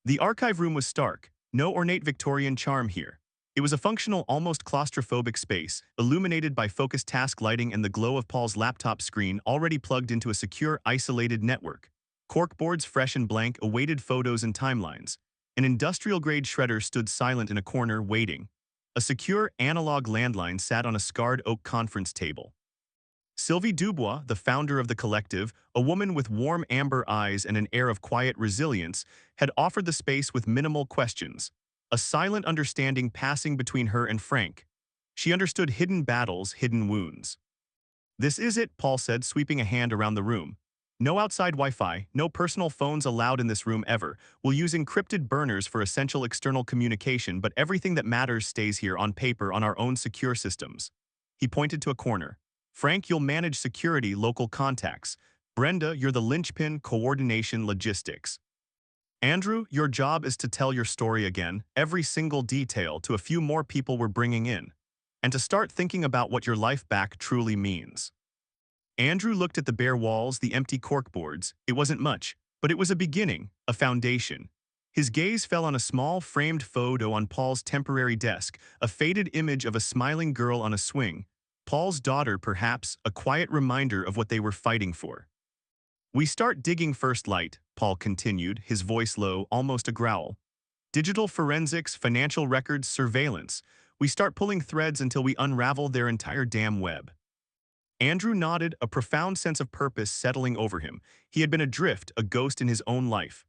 The archive room was stark, no ornate Victorian charm here. It was a functional, almost claustrophobic space, illuminated by focused task lighting and the glow of Paul's laptop screen already plugged into a secure, isolated network. Corkboards fresh and blank awaited photos and timelines. An industrial-grade shredder stood silent in a corner, waiting. A secure, analog landline sat on a scarred oak conference table. Sylvie Dubois, the founder of the collective, a woman with warm amber eyes and an air of quiet resilience, had offered the space with minimal questions. A silent understanding passing between her and Frank. She understood hidden battles, hidden wounds. This is it, Paul said, sweeping a hand around the room. No outside Wi-Fi, no personal phones allowed in this room ever. We'll use encrypted burners for essential external communication, but everything that matters stays here on paper on our own secure systems. He pointed to a corner. Frank, you'll manage security, local contacts. Brenda, you're the linchpin, coordination, logistics. Andrew, your job is to tell your story again, every single detail to a few more people we're bringing in, and to start thinking about what your life back truly means. Andrew looked at the bare walls, the empty corkboards. It wasn't much, but it was a beginning, a foundation. His gaze fell on a small framed photo on Paul's temporary desk, a faded image of a smiling girl on a swing. Paul's daughter, perhaps, a quiet reminder of what they were fighting for. We start digging first light, Paul continued, his voice low, almost a growl. Digital forensics, financial records, surveillance. We start pulling threads until we unravel their entire damn web. Andrew nodded, a profound sense of purpose settling over him. He had been adrift, a ghost in his own life.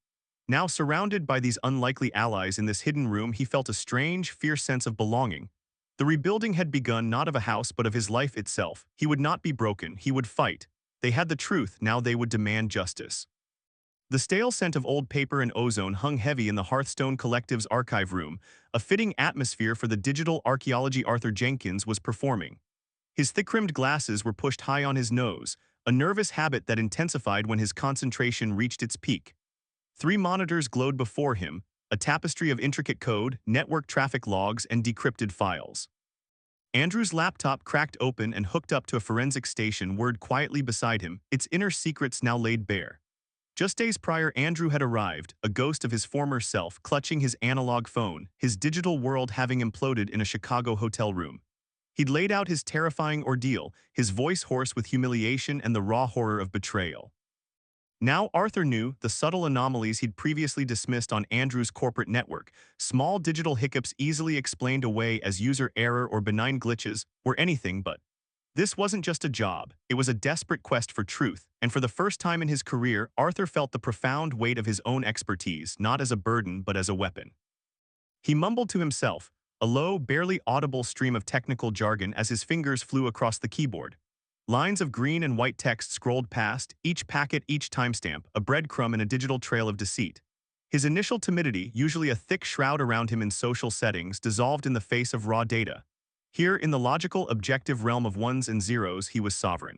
Now, surrounded by these unlikely allies in this hidden room, he felt a strange, fierce sense of belonging. The rebuilding had begun not of a house but of his life itself. He would not be broken, he would fight. They had the truth, now they would demand justice. The stale scent of old paper and ozone hung heavy in the Hearthstone Collective's archive room, a fitting atmosphere for the digital archaeology Arthur Jenkins was performing. His thick-rimmed glasses were pushed high on his nose, a nervous habit that intensified when his concentration reached its peak. 3 monitors glowed before him, a tapestry of intricate code, network traffic logs, and decrypted files. Andrew's laptop cracked open and hooked up to a forensic station whirred quietly beside him, its inner secrets now laid bare. Just days prior, Andrew had arrived, a ghost of his former self, clutching his analog phone, his digital world having imploded in a Chicago hotel room. He'd laid out his terrifying ordeal, his voice hoarse with humiliation and the raw horror of betrayal. Now Arthur knew the subtle anomalies he'd previously dismissed on Andrew's corporate network, small digital hiccups easily explained away as user error or benign glitches, were anything but. This wasn't just a job, it was a desperate quest for truth, and for the first time in his career, Arthur felt the profound weight of his own expertise, not as a burden but as a weapon. He mumbled to himself, a low, barely audible stream of technical jargon as his fingers flew across the keyboard. Lines of green and white text scrolled past, each packet, each timestamp, a breadcrumb in a digital trail of deceit. His initial timidity, usually a thick shroud around him in social settings, dissolved in the face of raw data. Here, in the logical, objective realm of ones and zeros, he was sovereign.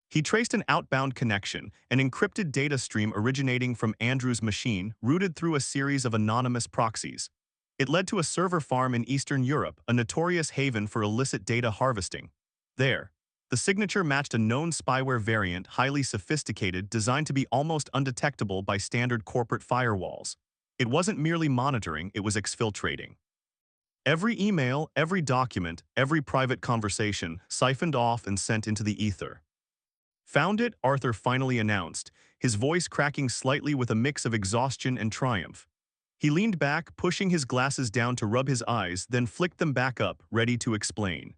He traced an outbound connection, an encrypted data stream originating from Andrew's machine, routed through a series of anonymous proxies. It led to a server farm in Eastern Europe, a notorious haven for illicit data harvesting. There, the signature matched a known spyware variant, highly sophisticated, designed to be almost undetectable by standard corporate firewalls. It wasn't merely monitoring, it was exfiltrating. Every email, every document, every private conversation, siphoned off and sent into the ether. "Found it," Arthur finally announced, his voice cracking slightly with a mix of exhaustion and triumph. He leaned back, pushing his glasses down to rub his eyes, then flicked them back up, ready to explain.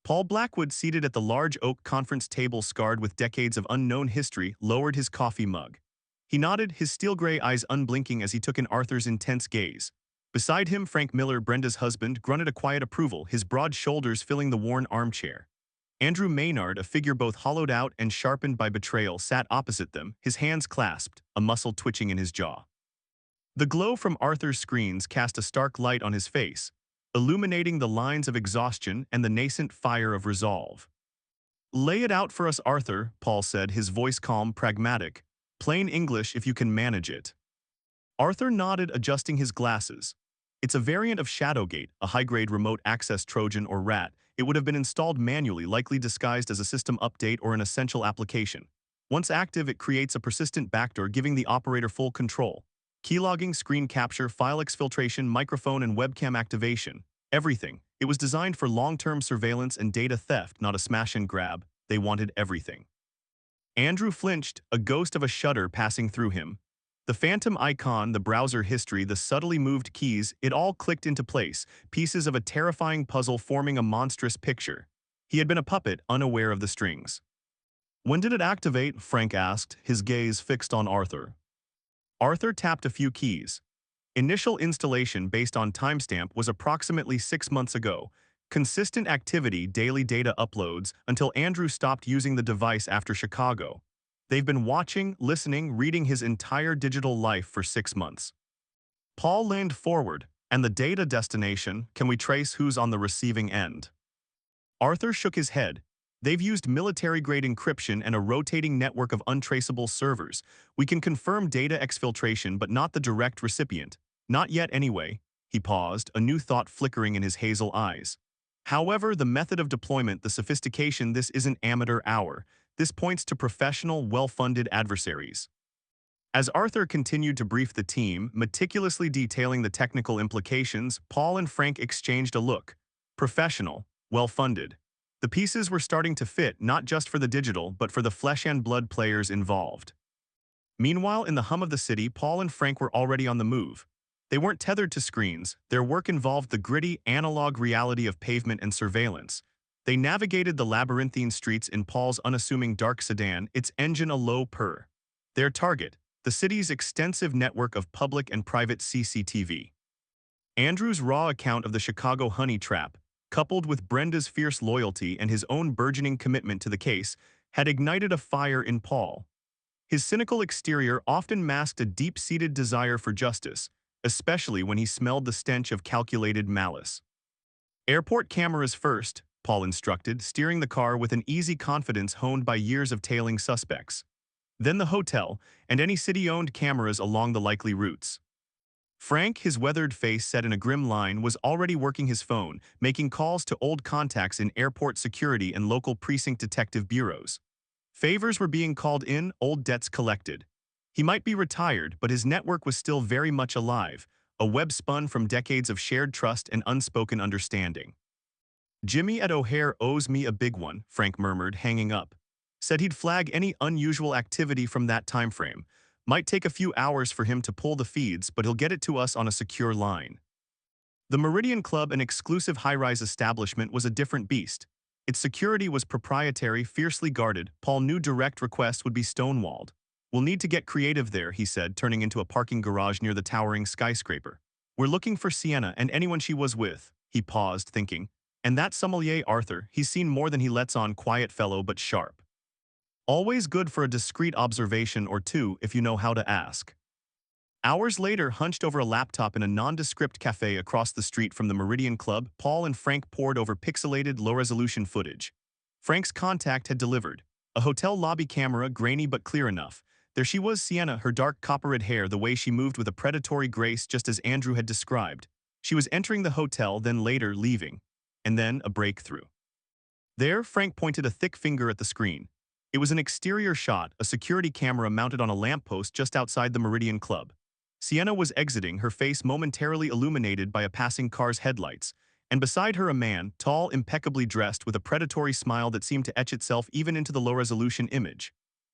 Paul Blackwood, seated at the large oak conference table scarred with decades of unknown history, lowered his coffee mug. He nodded, his steel-gray eyes unblinking as he took in Arthur's intense gaze. Beside him, Frank Miller, Brenda's husband, grunted a quiet approval, his broad shoulders filling the worn armchair. Andrew Maynard, a figure both hollowed out and sharpened by betrayal, sat opposite them, his hands clasped, a muscle twitching in his jaw. The glow from Arthur's screens cast a stark light on his face, illuminating the lines of exhaustion and the nascent fire of resolve. "Lay it out for us, Arthur," Paul said, his voice calm, pragmatic. "Plain English if you can manage it." Arthur nodded, adjusting his glasses. It's a variant of Shadowgate, a high-grade remote access Trojan or rat. It would have been installed manually, likely disguised as a system update or an essential application. Once active, it creates a persistent backdoor, giving the operator full control. Keylogging, screen capture, file exfiltration, microphone and webcam activation. Everything. It was designed for long-term surveillance and data theft, not a smash and grab. They wanted everything. Andrew flinched, a ghost of a shudder passing through him. The phantom icon, the browser history, the subtly moved keys, it all clicked into place, pieces of a terrifying puzzle forming a monstrous picture. He had been a puppet, unaware of the strings. "When did it activate?" Frank asked, his gaze fixed on Arthur. Arthur tapped a few keys. Initial installation based on timestamp was approximately 6 months ago. Consistent activity, daily data uploads, until Andrew stopped using the device after Chicago. They've been watching, listening, reading his entire digital life for 6 months. Paul leaned forward. "And the data destination, can we trace who's on the receiving end?" Arthur shook his head. "They've used military-grade encryption and a rotating network of untraceable servers. We can confirm data exfiltration, but not the direct recipient. Not yet anyway." He paused, a new thought flickering in his hazel eyes. "However, the method of deployment, the sophistication, this isn't amateur hour. This points to professional, well-funded adversaries." As Arthur continued to brief the team, meticulously detailing the technical implications, Paul and Frank exchanged a look. Professional, well-funded. The pieces were starting to fit, not just for the digital, but for the flesh and blood players involved. Meanwhile, in the hum of the city, Paul and Frank were already on the move. They weren't tethered to screens. Their work involved the gritty, analog reality of pavement and surveillance. They navigated the labyrinthine streets in Paul's unassuming dark sedan, its engine a low purr. Their target, the city's extensive network of public and private CCTV. Andrew's raw account of the Chicago honey trap, coupled with Brenda's fierce loyalty and his own burgeoning commitment to the case, had ignited a fire in Paul. His cynical exterior often masked a deep-seated desire for justice, especially when he smelled the stench of calculated malice. "Airport cameras first," Paul instructed, steering the car with an easy confidence honed by years of tailing suspects. "Then the hotel, and any city-owned cameras along the likely routes." Frank, his weathered face set in a grim line, was already working his phone, making calls to old contacts in airport security and local precinct detective bureaus. Favors were being called in, old debts collected. He might be retired, but his network was still very much alive, a web spun from decades of shared trust and unspoken understanding. "Jimmy at O'Hare owes me a big one," Frank murmured, hanging up. "Said he'd flag any unusual activity from that time frame. Might take a few hours for him to pull the feeds, but he'll get it to us on a secure line." The Meridian Club, an exclusive high-rise establishment, was a different beast. Its security was proprietary, fiercely guarded. Paul knew direct requests would be stonewalled. "We'll need to get creative there," he said, turning into a parking garage near the towering skyscraper. "We're looking for Sienna and anyone she was with." He paused, thinking. And that sommelier Arthur, he's seen more than he lets on, quiet fellow but sharp. Always good for a discreet observation or two if you know how to ask. Hours later, hunched over a laptop in a nondescript cafe across the street from the Meridian Club, Paul and Frank pored over pixelated, low-resolution footage. Frank's contact had delivered. A hotel lobby camera, grainy but clear enough. There she was, Sienna, her dark copper-red hair the way she moved with a predatory grace just as Andrew had described. She was entering the hotel, then later leaving. And then a breakthrough. There, Frank pointed a thick finger at the screen. It was an exterior shot, a security camera mounted on a lamppost just outside the Meridian Club. Sienna was exiting, her face momentarily illuminated by a passing car's headlights, and beside her a man, tall, impeccably dressed, with a predatory smile that seemed to etch itself even into the low-resolution image.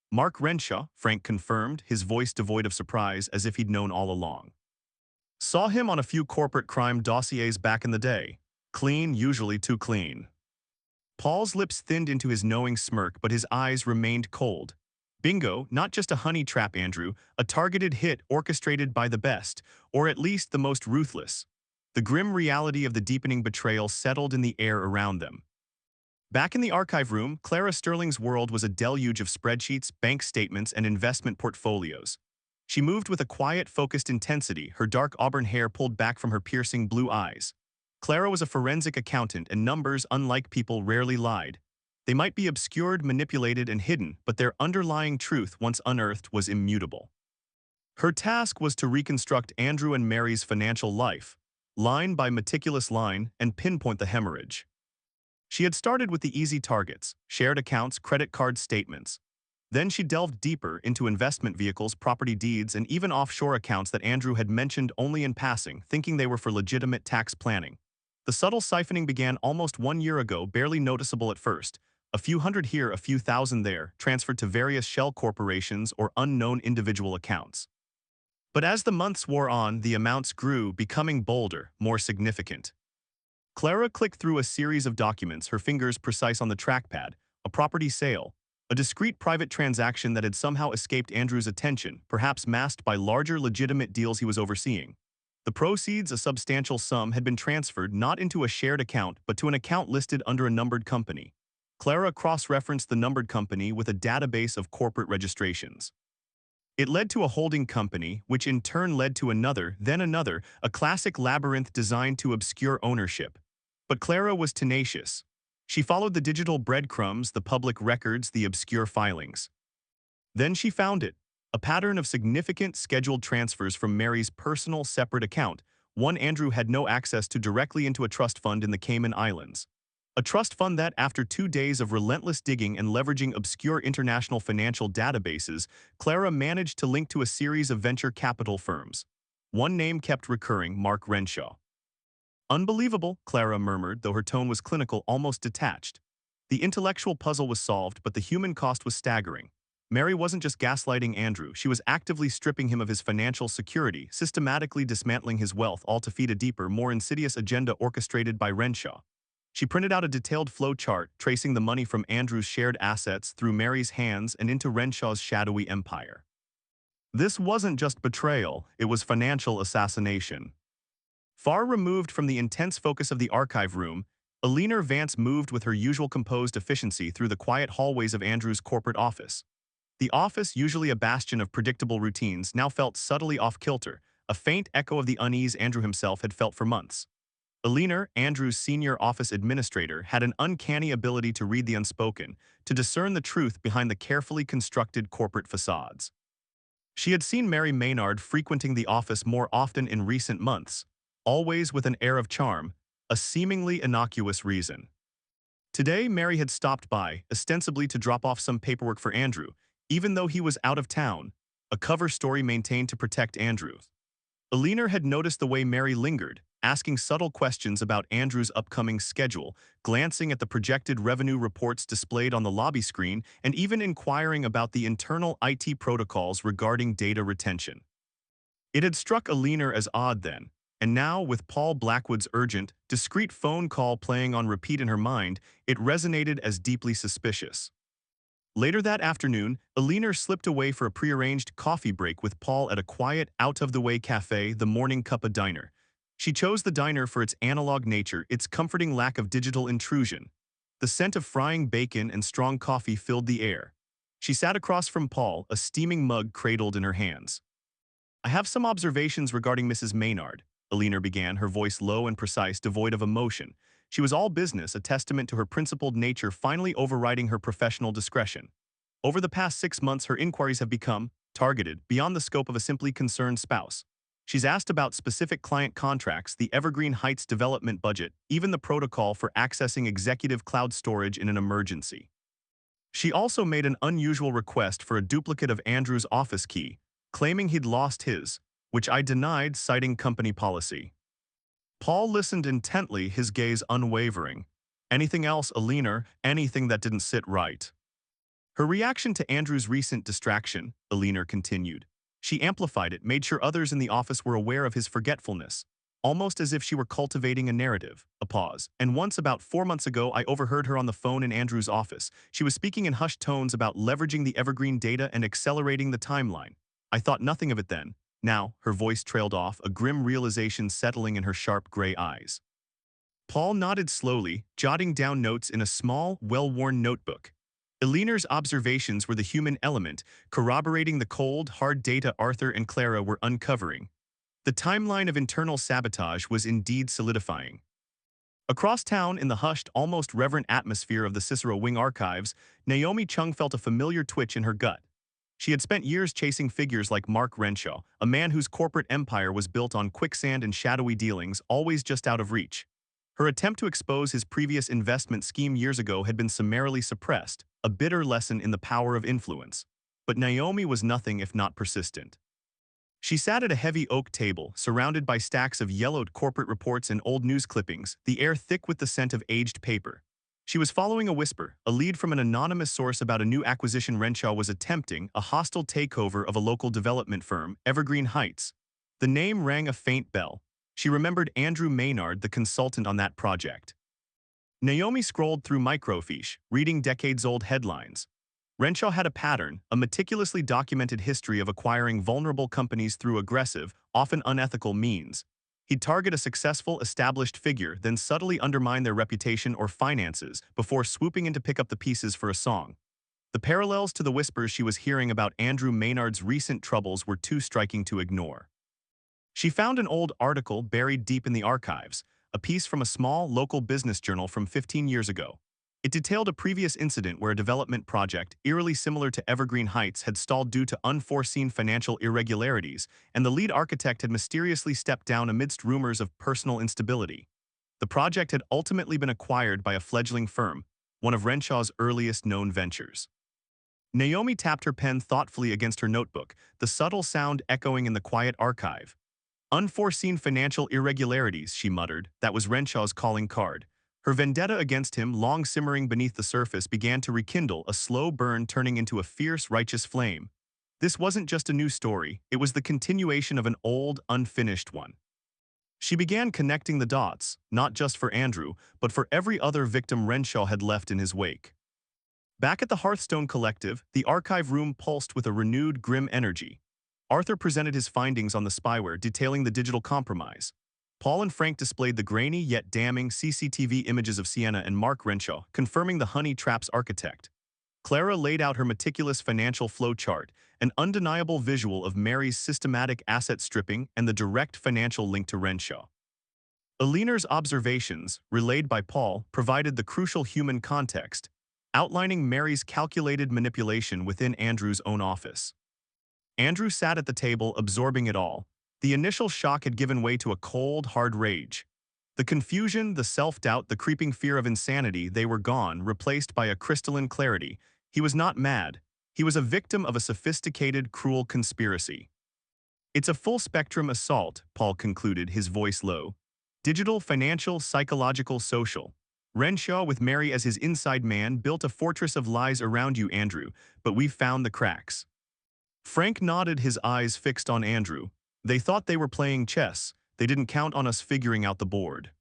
Mark Renshaw, Frank confirmed, his voice devoid of surprise, as if he'd known all along. Saw him on a few corporate crime dossiers back in the day. Clean, usually too clean. Paul's lips thinned into his knowing smirk, but his eyes remained cold. Bingo, not just a honey trap, Andrew, a targeted hit orchestrated by the best, or at least the most ruthless. The grim reality of the deepening betrayal settled in the air around them. Back in the archive room, Clara Sterling's world was a deluge of spreadsheets, bank statements, and investment portfolios. She moved with a quiet, focused intensity, her dark auburn hair pulled back from her piercing blue eyes. Clara was a forensic accountant, and numbers, unlike people, rarely lied. They might be obscured, manipulated, and hidden, but their underlying truth, once unearthed, was immutable. Her task was to reconstruct Andrew and Mary's financial life, line by meticulous line, and pinpoint the hemorrhage. She had started with the easy targets, shared accounts, credit card statements. Then she delved deeper into investment vehicles, property deeds, and even offshore accounts that Andrew had mentioned only in passing, thinking they were for legitimate tax planning. The subtle siphoning began almost 1 year ago, barely noticeable at first. A few hundred here, a few thousand there, transferred to various shell corporations or unknown individual accounts. But as the months wore on, the amounts grew, becoming bolder, more significant. Clara clicked through a series of documents, her fingers precise on the trackpad: a property sale, a discreet private transaction that had somehow escaped Andrew's attention, perhaps masked by larger legitimate deals he was overseeing. The proceeds, a substantial sum, had been transferred not into a shared account but to an account listed under a numbered company. Clara cross-referenced the numbered company with a database of corporate registrations. It led to a holding company, which in turn led to another, then another, a classic labyrinth designed to obscure ownership. But Clara was tenacious. She followed the digital breadcrumbs, the public records, the obscure filings. Then she found it, a pattern of significant scheduled transfers from Mary's personal separate account, one Andrew had no access to, directly into a trust fund in the Cayman Islands. A trust fund that, after 2 days of relentless digging and leveraging obscure international financial databases, Clara managed to link to a series of venture capital firms. One name kept recurring: Mark Renshaw. Unbelievable, Clara murmured, though her tone was clinical, almost detached. The intellectual puzzle was solved, but the human cost was staggering. Mary wasn't just gaslighting Andrew, she was actively stripping him of his financial security, systematically dismantling his wealth, all to feed a deeper, more insidious agenda orchestrated by Renshaw. She printed out a detailed flow chart, tracing the money from Andrew's shared assets through Mary's hands and into Renshaw's shadowy empire. This wasn't just betrayal, it was financial assassination. Far removed from the intense focus of the archive room, Eleanor Vance moved with her usual composed efficiency through the quiet hallways of Andrew's corporate office. The office, usually a bastion of predictable routines, now felt subtly off-kilter, a faint echo of the unease Andrew himself had felt for months. Eleanor, Andrew's senior office administrator, had an uncanny ability to read the unspoken, to discern the truth behind the carefully constructed corporate facades. She had seen Mary Maynard frequenting the office more often in recent months, always with an air of charm, a seemingly innocuous reason. Today, Mary had stopped by, ostensibly to drop off some paperwork for Andrew, even though he was out of town, a cover story maintained to protect Andrew. Eleanor had noticed the way Mary lingered, asking subtle questions about Andrew's upcoming schedule, glancing at the projected revenue reports displayed on the lobby screen, and even inquiring about the internal IT protocols regarding data retention. It had struck Eleanor as odd then, and now, with Paul Blackwood's urgent, discreet phone call playing on repeat in her mind, it resonated as deeply suspicious. Later that afternoon, Eleanor slipped away for a prearranged coffee break with Paul at a quiet, out-of-the-way cafe, the Morning Cuppa Diner. She chose the diner for its analog nature, its comforting lack of digital intrusion. The scent of frying bacon and strong coffee filled the air. She sat across from Paul, a steaming mug cradled in her hands. "I have some observations regarding Mrs. Maynard," Alina began, her voice low and precise, devoid of emotion. She was all business, a testament to her principled nature finally overriding her professional discretion. Over the past 6 months, her inquiries have become targeted, beyond the scope of a simply concerned spouse. She's asked about specific client contracts, the Evergreen Heights development budget, even the protocol for accessing executive cloud storage in an emergency. She also made an unusual request for a duplicate of Andrew's office key, claiming he'd lost his, which I denied, citing company policy. Paul listened intently, his gaze unwavering. Anything else, Alina? Anything that didn't sit right? Her reaction to Andrew's recent distraction, Alina continued. She amplified it, made sure others in the office were aware of his forgetfulness, almost as if she were cultivating a narrative. A pause. And once, about 4 months ago, I overheard her on the phone in Andrew's office. She was speaking in hushed tones about leveraging the Evergreen data and accelerating the timeline. I thought nothing of it then. Now, her voice trailed off, a grim realization settling in her sharp gray eyes. Paul nodded slowly, jotting down notes in a small, well-worn notebook. Alina's observations were the human element, corroborating the cold, hard data Arthur and Clara were uncovering. The timeline of internal sabotage was indeed solidifying. Across town, in the hushed, almost reverent atmosphere of the Cicero Wing archives, Naomi Chung felt a familiar twitch in her gut. She had spent years chasing figures like Mark Renshaw, a man whose corporate empire was built on quicksand and shadowy dealings, always just out of reach. Her attempt to expose his previous investment scheme years ago had been summarily suppressed, a bitter lesson in the power of influence. But Naomi was nothing if not persistent. She sat at a heavy oak table, surrounded by stacks of yellowed corporate reports and old news clippings, the air thick with the scent of aged paper. She was following a whisper, a lead from an anonymous source about a new acquisition Renshaw was attempting, a hostile takeover of a local development firm, Evergreen Heights. The name rang a faint bell. She remembered Andrew Maynard, the consultant on that project. Naomi scrolled through microfiche, reading decades-old headlines. Renshaw had a pattern, a meticulously documented history of acquiring vulnerable companies through aggressive, often unethical means. He'd target a successful, established figure, then subtly undermine their reputation or finances before swooping in to pick up the pieces for a song. The parallels to the whispers she was hearing about Andrew Maynard's recent troubles were too striking to ignore. She found an old article buried deep in the archives, a piece from a small, local business journal from 15 years ago. It detailed a previous incident where a development project, eerily similar to Evergreen Heights, had stalled due to unforeseen financial irregularities, and the lead architect had mysteriously stepped down amidst rumors of personal instability. The project had ultimately been acquired by a fledgling firm, one of Renshaw's earliest known ventures. Naomi tapped her pen thoughtfully against her notebook, the subtle sound echoing in the quiet archive. "Unforeseen financial irregularities," she muttered. That was Renshaw's calling card. Her vendetta against him, long simmering beneath the surface, began to rekindle, a slow burn turning into a fierce, righteous flame. This wasn't just a new story, it was the continuation of an old, unfinished one. She began connecting the dots, not just for Andrew, but for every other victim Renshaw had left in his wake. Back at the Hearthstone Collective, the archive room pulsed with a renewed, grim energy. Arthur presented his findings on the spyware, detailing the digital compromise. Paul and Frank displayed the grainy yet damning CCTV images of Sienna and Mark Renshaw, confirming the honey trap's architect. Clara laid out her meticulous financial flow chart, an undeniable visual of Mary's systematic asset stripping and the direct financial link to Renshaw. Alina's observations, relayed by Paul, provided the crucial human context, outlining Mary's calculated manipulation within Andrew's own office. Andrew sat at the table, absorbing it all. The initial shock had given way to a cold, hard rage. The confusion, the self-doubt, the creeping fear of insanity, they were gone, replaced by a crystalline clarity. He was not mad. He was a victim of a sophisticated, cruel conspiracy. "It's a full-spectrum assault," Paul concluded, his voice low. "Digital, financial, psychological, social. Renshaw, with Mary as his inside man, built a fortress of lies around you, Andrew, but we've found the cracks." Frank nodded, his eyes fixed on Andrew. "They thought they were playing chess. They didn't count on us figuring out the board."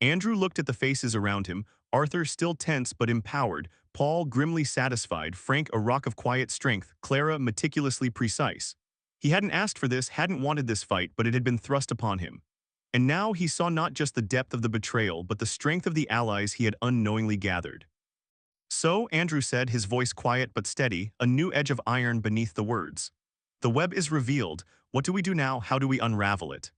Andrew looked at the faces around him, Arthur still tense but empowered, Paul grimly satisfied, Frank a rock of quiet strength, Clara meticulously precise. He hadn't asked for this, hadn't wanted this fight, but it had been thrust upon him. And now he saw not just the depth of the betrayal but the strength of the allies he had unknowingly gathered. "So," Andrew said, his voice quiet but steady, a new edge of iron beneath the words. "The web is revealed. What do we do now? How do we unravel it?"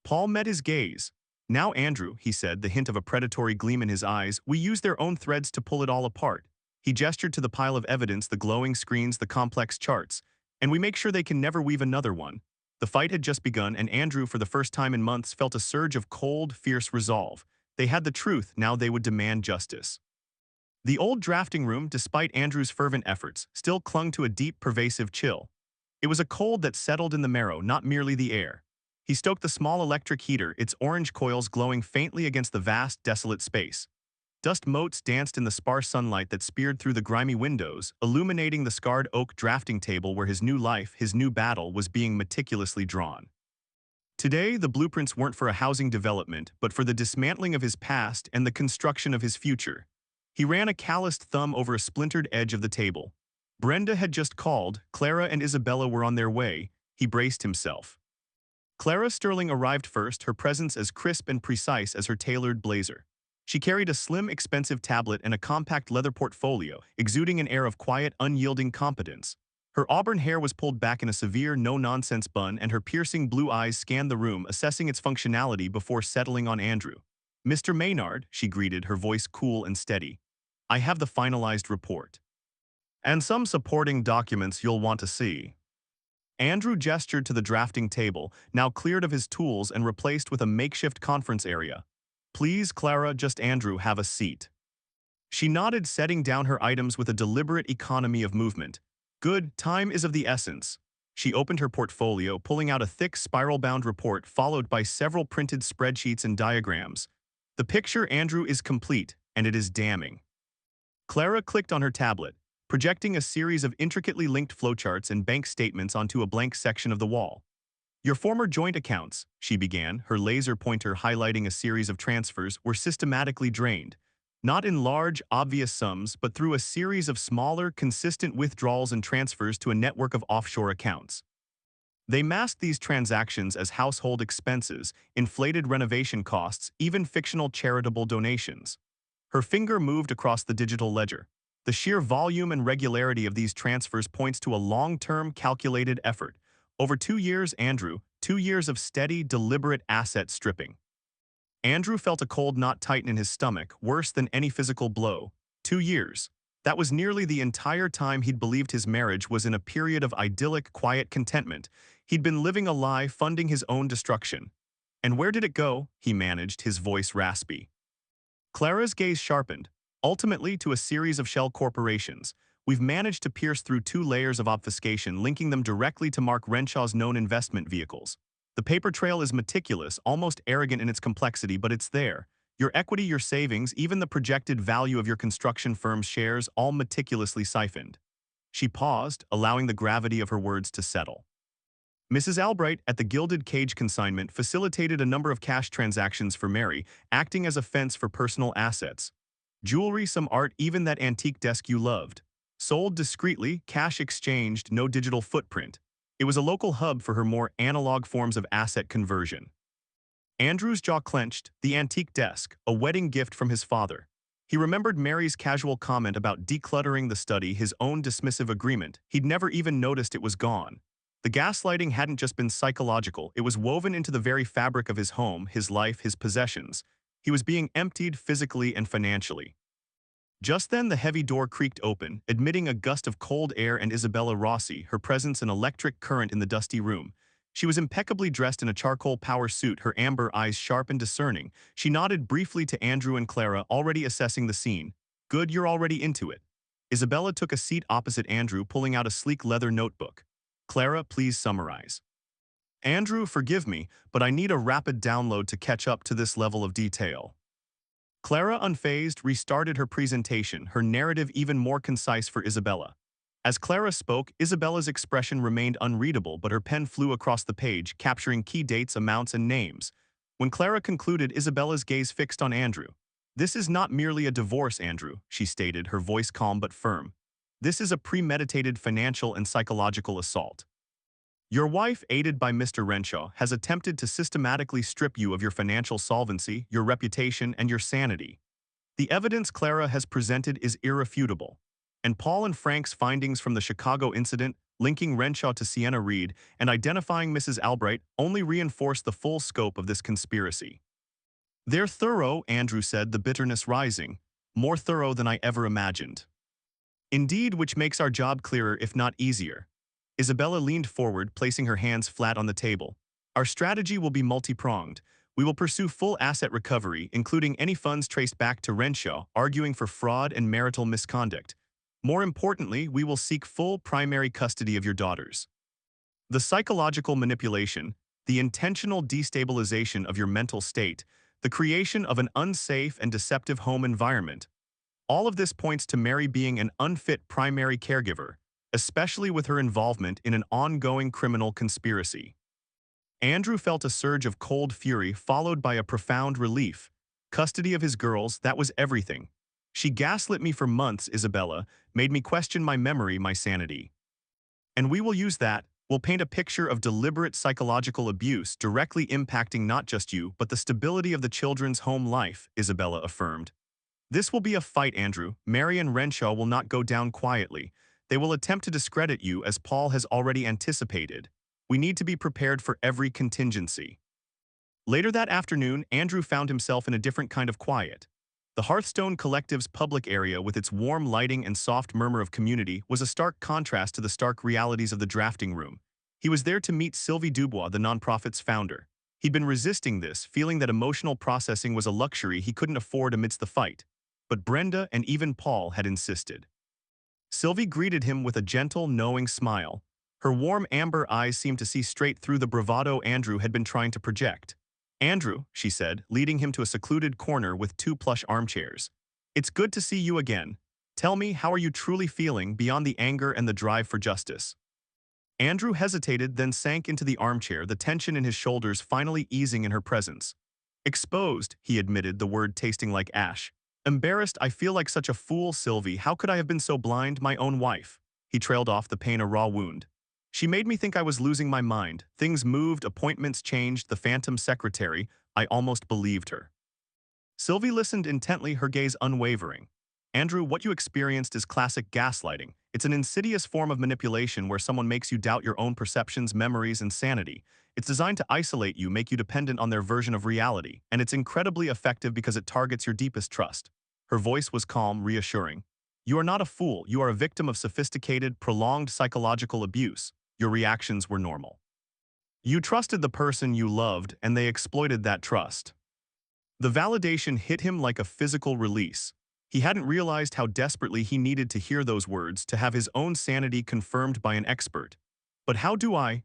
Paul met his gaze. "Now, Andrew," he said, the hint of a predatory gleam in his eyes, "we use their own threads to pull it all apart." He gestured to the pile of evidence, the glowing screens, the complex charts. "And we make sure they can never weave another one." The fight had just begun, and Andrew, for the first time in months, felt a surge of cold, fierce resolve. They had the truth, now they would demand justice. The old drafting room, despite Andrew's fervent efforts, still clung to a deep, pervasive chill. It was a cold that settled in the marrow, not merely the air. He stoked the small electric heater, its orange coils glowing faintly against the vast, desolate space. Dust motes danced in the sparse sunlight that speared through the grimy windows, illuminating the scarred oak drafting table where his new life, his new battle, was being meticulously drawn. Today, the blueprints weren't for a housing development, but for the dismantling of his past and the construction of his future. He ran a calloused thumb over a splintered edge of the table. Brenda had just called, Clara and Isabella were on their way. He braced himself. Clara Sterling arrived first, her presence as crisp and precise as her tailored blazer. She carried a slim, expensive tablet and a compact leather portfolio, exuding an air of quiet, unyielding competence. Her auburn hair was pulled back in a severe, no-nonsense bun, and her piercing blue eyes scanned the room, assessing its functionality before settling on Andrew. "Mr. Maynard," she greeted, her voice cool and steady. "I have the finalized report. And some supporting documents you'll want to see." Andrew gestured to the drafting table, now cleared of his tools and replaced with a makeshift conference area. "Please, Clara, just Andrew, have a seat." She nodded, setting down her items with a deliberate economy of movement. "Good, time is of the essence." She opened her portfolio, pulling out a thick, spiral-bound report followed by several printed spreadsheets and diagrams. "The picture, Andrew, is complete, and it is damning." Clara clicked on her tablet, projecting a series of intricately linked flowcharts and bank statements onto a blank section of the wall. "Your former joint accounts," she began, her laser pointer highlighting a series of transfers, "were systematically drained. Not in large, obvious sums, but through a series of smaller, consistent withdrawals and transfers to a network of offshore accounts. They masked these transactions as household expenses, inflated renovation costs, even fictional charitable donations." Her finger moved across the digital ledger. "The sheer volume and regularity of these transfers points to a long-term, calculated effort. Over 2 years, Andrew, 2 years of steady, deliberate asset stripping." Andrew felt a cold knot tighten in his stomach, worse than any physical blow. 2 years. That was nearly the entire time he'd believed his marriage was in a period of idyllic, quiet contentment. He'd been living a lie, funding his own destruction. "And where did it go?" he managed, his voice raspy. Clara's gaze sharpened, ultimately to a series of shell corporations. "We've managed to pierce through 2 layers of obfuscation, linking them directly to Mark Renshaw's known investment vehicles. The paper trail is meticulous, almost arrogant in its complexity, but it's there. Your equity, your savings, even the projected value of your construction firm's shares, all meticulously siphoned." She paused, allowing the gravity of her words to settle. "Mrs. Albright, at the Gilded Cage consignment, facilitated a number of cash transactions for Mary, acting as a fence for personal assets. Jewelry, some art, even that antique desk you loved. Sold discreetly, cash exchanged, no digital footprint. It was a local hub for her more analog forms of asset conversion." Andrew's jaw clenched. The antique desk, a wedding gift from his father. He remembered Mary's casual comment about decluttering the study, his own dismissive agreement. He'd never even noticed it was gone. The gaslighting hadn't just been psychological, it was woven into the very fabric of his home, his life, his possessions. He was being emptied physically and financially. Just then the heavy door creaked open, admitting a gust of cold air and Isabella Rossi, her presence an electric current in the dusty room. She was impeccably dressed in a charcoal power suit, her amber eyes sharp and discerning. She nodded briefly to Andrew and Clara, already assessing the scene. "Good, you're already into it." Isabella took a seat opposite Andrew, pulling out a sleek leather notebook. "Clara, please summarize." "Andrew, forgive me, but I need a rapid download to catch up to this level of detail." Clara, unfazed, restarted her presentation, her narrative even more concise for Isabella. As Clara spoke, Isabella's expression remained unreadable, but her pen flew across the page, capturing key dates, amounts, and names. When Clara concluded, Isabella's gaze fixed on Andrew. "This is not merely a divorce, Andrew," she stated, her voice calm but firm. "This is a premeditated financial and psychological assault. Your wife, aided by Mr. Renshaw, has attempted to systematically strip you of your financial solvency, your reputation, and your sanity. The evidence Clara has presented is irrefutable, and Paul and Frank's findings from the Chicago incident, linking Renshaw to Sienna Reed and identifying Mrs. Albright, only reinforce the full scope of this conspiracy. "They're thorough," Andrew said, the bitterness rising. "More thorough than I ever imagined." "Indeed, which makes our job clearer if not easier." Isabella leaned forward, placing her hands flat on the table. "Our strategy will be multi-pronged. We will pursue full asset recovery, including any funds traced back to Renshaw, arguing for fraud and marital misconduct. More importantly, we will seek full primary custody of your daughters. The psychological manipulation, the intentional destabilization of your mental state, the creation of an unsafe and deceptive home environment. All of this points to Mary being an unfit primary caregiver, especially with her involvement in an ongoing criminal conspiracy." Andrew felt a surge of cold fury followed by a profound relief. Custody of his girls, that was everything. "She gaslit me for months, Isabella, made me question my memory, my sanity. And we will use that. We'll paint a picture of deliberate psychological abuse directly impacting not just you, but the stability of the children's home life," Isabella affirmed. "This will be a fight, Andrew. Mary and Renshaw will not go down quietly. They will attempt to discredit you, as Paul has already anticipated. We need to be prepared for every contingency." Later that afternoon, Andrew found himself in a different kind of quiet. The Hearthstone Collective's public area, with its warm lighting and soft murmur of community, was a stark contrast to the stark realities of the drafting room. He was there to meet Sylvie Dubois, the nonprofit's founder. He'd been resisting this, feeling that emotional processing was a luxury he couldn't afford amidst the fight. But Brenda and even Paul had insisted. Sylvie greeted him with a gentle, knowing smile. Her warm amber eyes seemed to see straight through the bravado Andrew had been trying to project. "Andrew," she said, leading him to a secluded corner with 2 plush armchairs. "It's good to see you again. Tell me, how are you truly feeling beyond the anger and the drive for justice?" Andrew hesitated, then sank into the armchair, the tension in his shoulders finally easing in her presence. "Exposed," he admitted, the word tasting like ash. "Embarrassed, I feel like such a fool, Sylvie. How could I have been so blind, my own wife?" He trailed off, the pain a raw wound. "She made me think I was losing my mind. Things moved, appointments changed, the phantom secretary. I almost believed her." Sylvie listened intently, her gaze unwavering. "Andrew, what you experienced is classic gaslighting. It's an insidious form of manipulation where someone makes you doubt your own perceptions, memories, and sanity. It's designed to isolate you, make you dependent on their version of reality, and it's incredibly effective because it targets your deepest trust." Her voice was calm, reassuring. "You are not a fool. You are a victim of sophisticated, prolonged psychological abuse. Your reactions were normal. You trusted the person you loved, and they exploited that trust." The validation hit him like a physical release. He hadn't realized how desperately he needed to hear those words to have his own sanity confirmed by an expert. "But how do I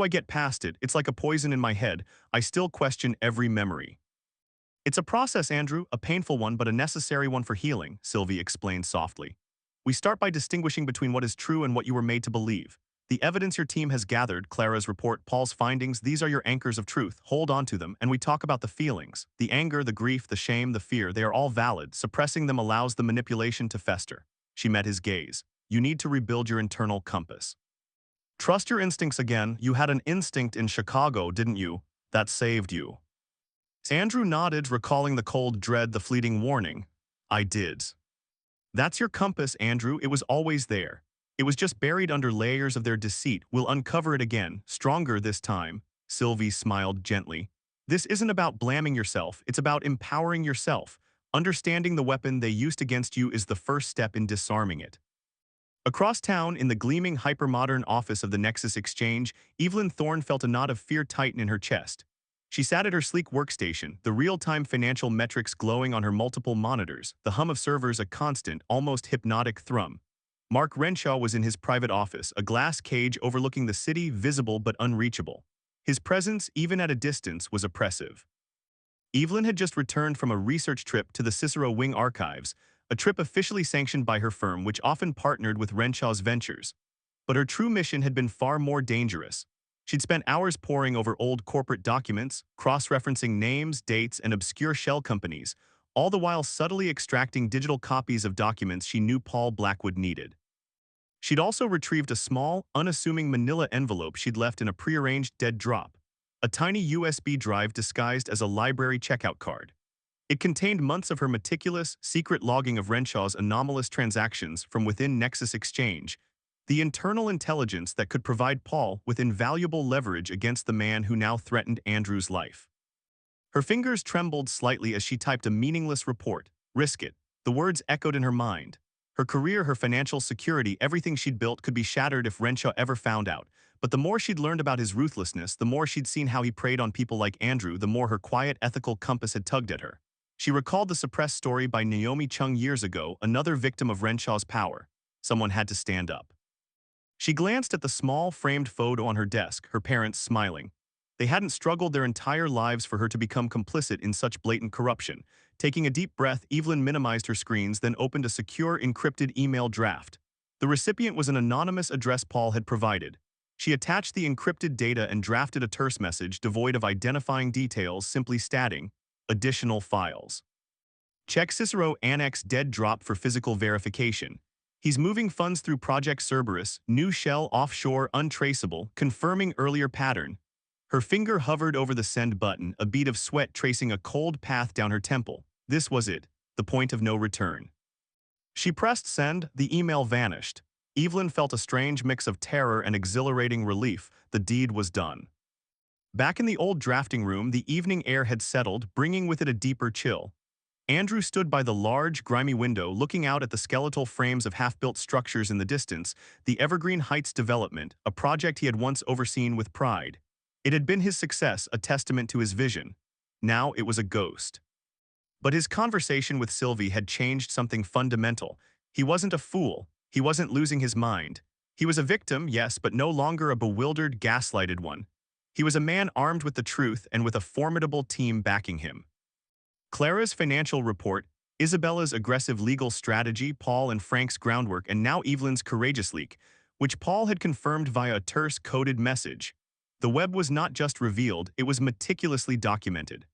get past it? It's like a poison in my head. I still question every memory." "It's a process, Andrew, a painful one but a necessary one for healing," Sylvie explained softly. "We start by distinguishing between what is true and what you were made to believe. The evidence your team has gathered, Clara's report, Paul's findings, these are your anchors of truth. Hold on to them, and we talk about the feelings. The anger, the grief, the shame, the fear, they are all valid. Suppressing them allows the manipulation to fester." She met his gaze. "You need to rebuild your internal compass. Trust your instincts again. You had an instinct in Chicago, didn't you? That saved you." Andrew nodded, recalling the cold dread, the fleeting warning. "I did." "That's your compass, Andrew. It was always there. It was just buried under layers of their deceit. We'll uncover it again, stronger this time." Sylvie smiled gently. "This isn't about blaming yourself. It's about empowering yourself. Understanding the weapon they used against you is the first step in disarming it." Across town, in the gleaming hypermodern office of the Nexus Exchange, Evelyn Thorne felt a knot of fear tighten in her chest. She sat at her sleek workstation, the real-time financial metrics glowing on her multiple monitors, the hum of servers a constant, almost hypnotic thrum. Mark Renshaw was in his private office, a glass cage overlooking the city, visible but unreachable. His presence, even at a distance, was oppressive. Evelyn had just returned from a research trip to the Cicero Wing Archives, a trip officially sanctioned by her firm, which often partnered with Renshaw's ventures. But her true mission had been far more dangerous. She'd spent hours poring over old corporate documents, cross-referencing names, dates, and obscure shell companies, all the while subtly extracting digital copies of documents she knew Paul Blackwood needed. She'd also retrieved a small, unassuming manila envelope she'd left in a prearranged dead drop, a tiny USB drive disguised as a library checkout card. It contained months of her meticulous, secret logging of Renshaw's anomalous transactions from within Nexus Exchange, the internal intelligence that could provide Paul with invaluable leverage against the man who now threatened Andrew's life. Her fingers trembled slightly as she typed a meaningless report. Risk it. The words echoed in her mind. Her career, her financial security, everything she'd built could be shattered if Renshaw ever found out. But the more she'd learned about his ruthlessness, the more she'd seen how he preyed on people like Andrew, the more her quiet ethical compass had tugged at her. She recalled the suppressed story by Naomi Chung years ago, another victim of Renshaw's power. Someone had to stand up. She glanced at the small, framed photo on her desk, her parents smiling. They hadn't struggled their entire lives for her to become complicit in such blatant corruption. Taking a deep breath, Evelyn minimized her screens, then opened a secure, encrypted email draft. The recipient was an anonymous address Paul had provided. She attached the encrypted data and drafted a terse message devoid of identifying details, simply stating, "Additional files. Check Cicero Annex dead drop for physical verification. He's moving funds through Project Cerberus, new shell offshore untraceable, confirming earlier pattern." Her finger hovered over the send button, a bead of sweat tracing a cold path down her temple. This was it, the point of no return. She pressed send, the email vanished. Evelyn felt a strange mix of terror and exhilarating relief. The deed was done. Back in the old drafting room, the evening air had settled, bringing with it a deeper chill. Andrew stood by the large, grimy window, looking out at the skeletal frames of half-built structures in the distance, the Evergreen Heights development, a project he had once overseen with pride. It had been his success, a testament to his vision. Now it was a ghost. But his conversation with Sylvie had changed something fundamental. He wasn't a fool. He wasn't losing his mind. He was a victim, yes, but no longer a bewildered, gaslighted one. He was a man armed with the truth and with a formidable team backing him. Clara's financial report, Isabella's aggressive legal strategy, Paul and Frank's groundwork, and now Evelyn's courageous leak, which Paul had confirmed via a terse, coded message. The web was not just revealed, it was meticulously documented.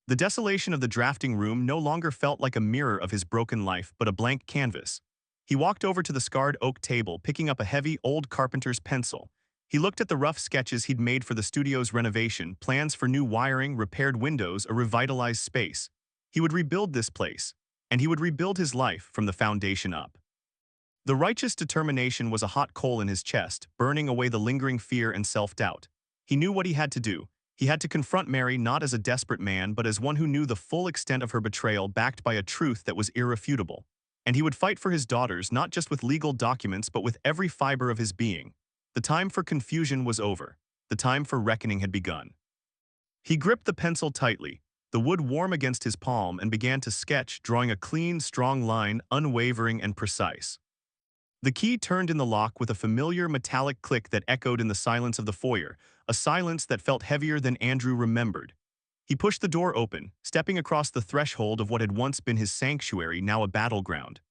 The desolation of the drafting room no longer felt like a mirror of his broken life, but a blank canvas. He walked over to the scarred oak table, picking up a heavy, old carpenter's pencil. He looked at the rough sketches he'd made for the studio's renovation, plans for new wiring, repaired windows, a revitalized space. He would rebuild this place, and he would rebuild his life from the foundation up. The righteous determination was a hot coal in his chest, burning away the lingering fear and self-doubt. He knew what he had to do. He had to confront Mary not as a desperate man, but as one who knew the full extent of her betrayal, backed by a truth that was irrefutable. And he would fight for his daughters not just with legal documents but with every fiber of his being. The time for confusion was over. The time for reckoning had begun. He gripped the pencil tightly, the wood warm against his palm, and began to sketch, drawing a clean, strong line, unwavering and precise. The key turned in the lock with a familiar metallic click that echoed in the silence of the foyer, a silence that felt heavier than Andrew remembered. He pushed the door open, stepping across the threshold of what had once been his sanctuary, now a battleground.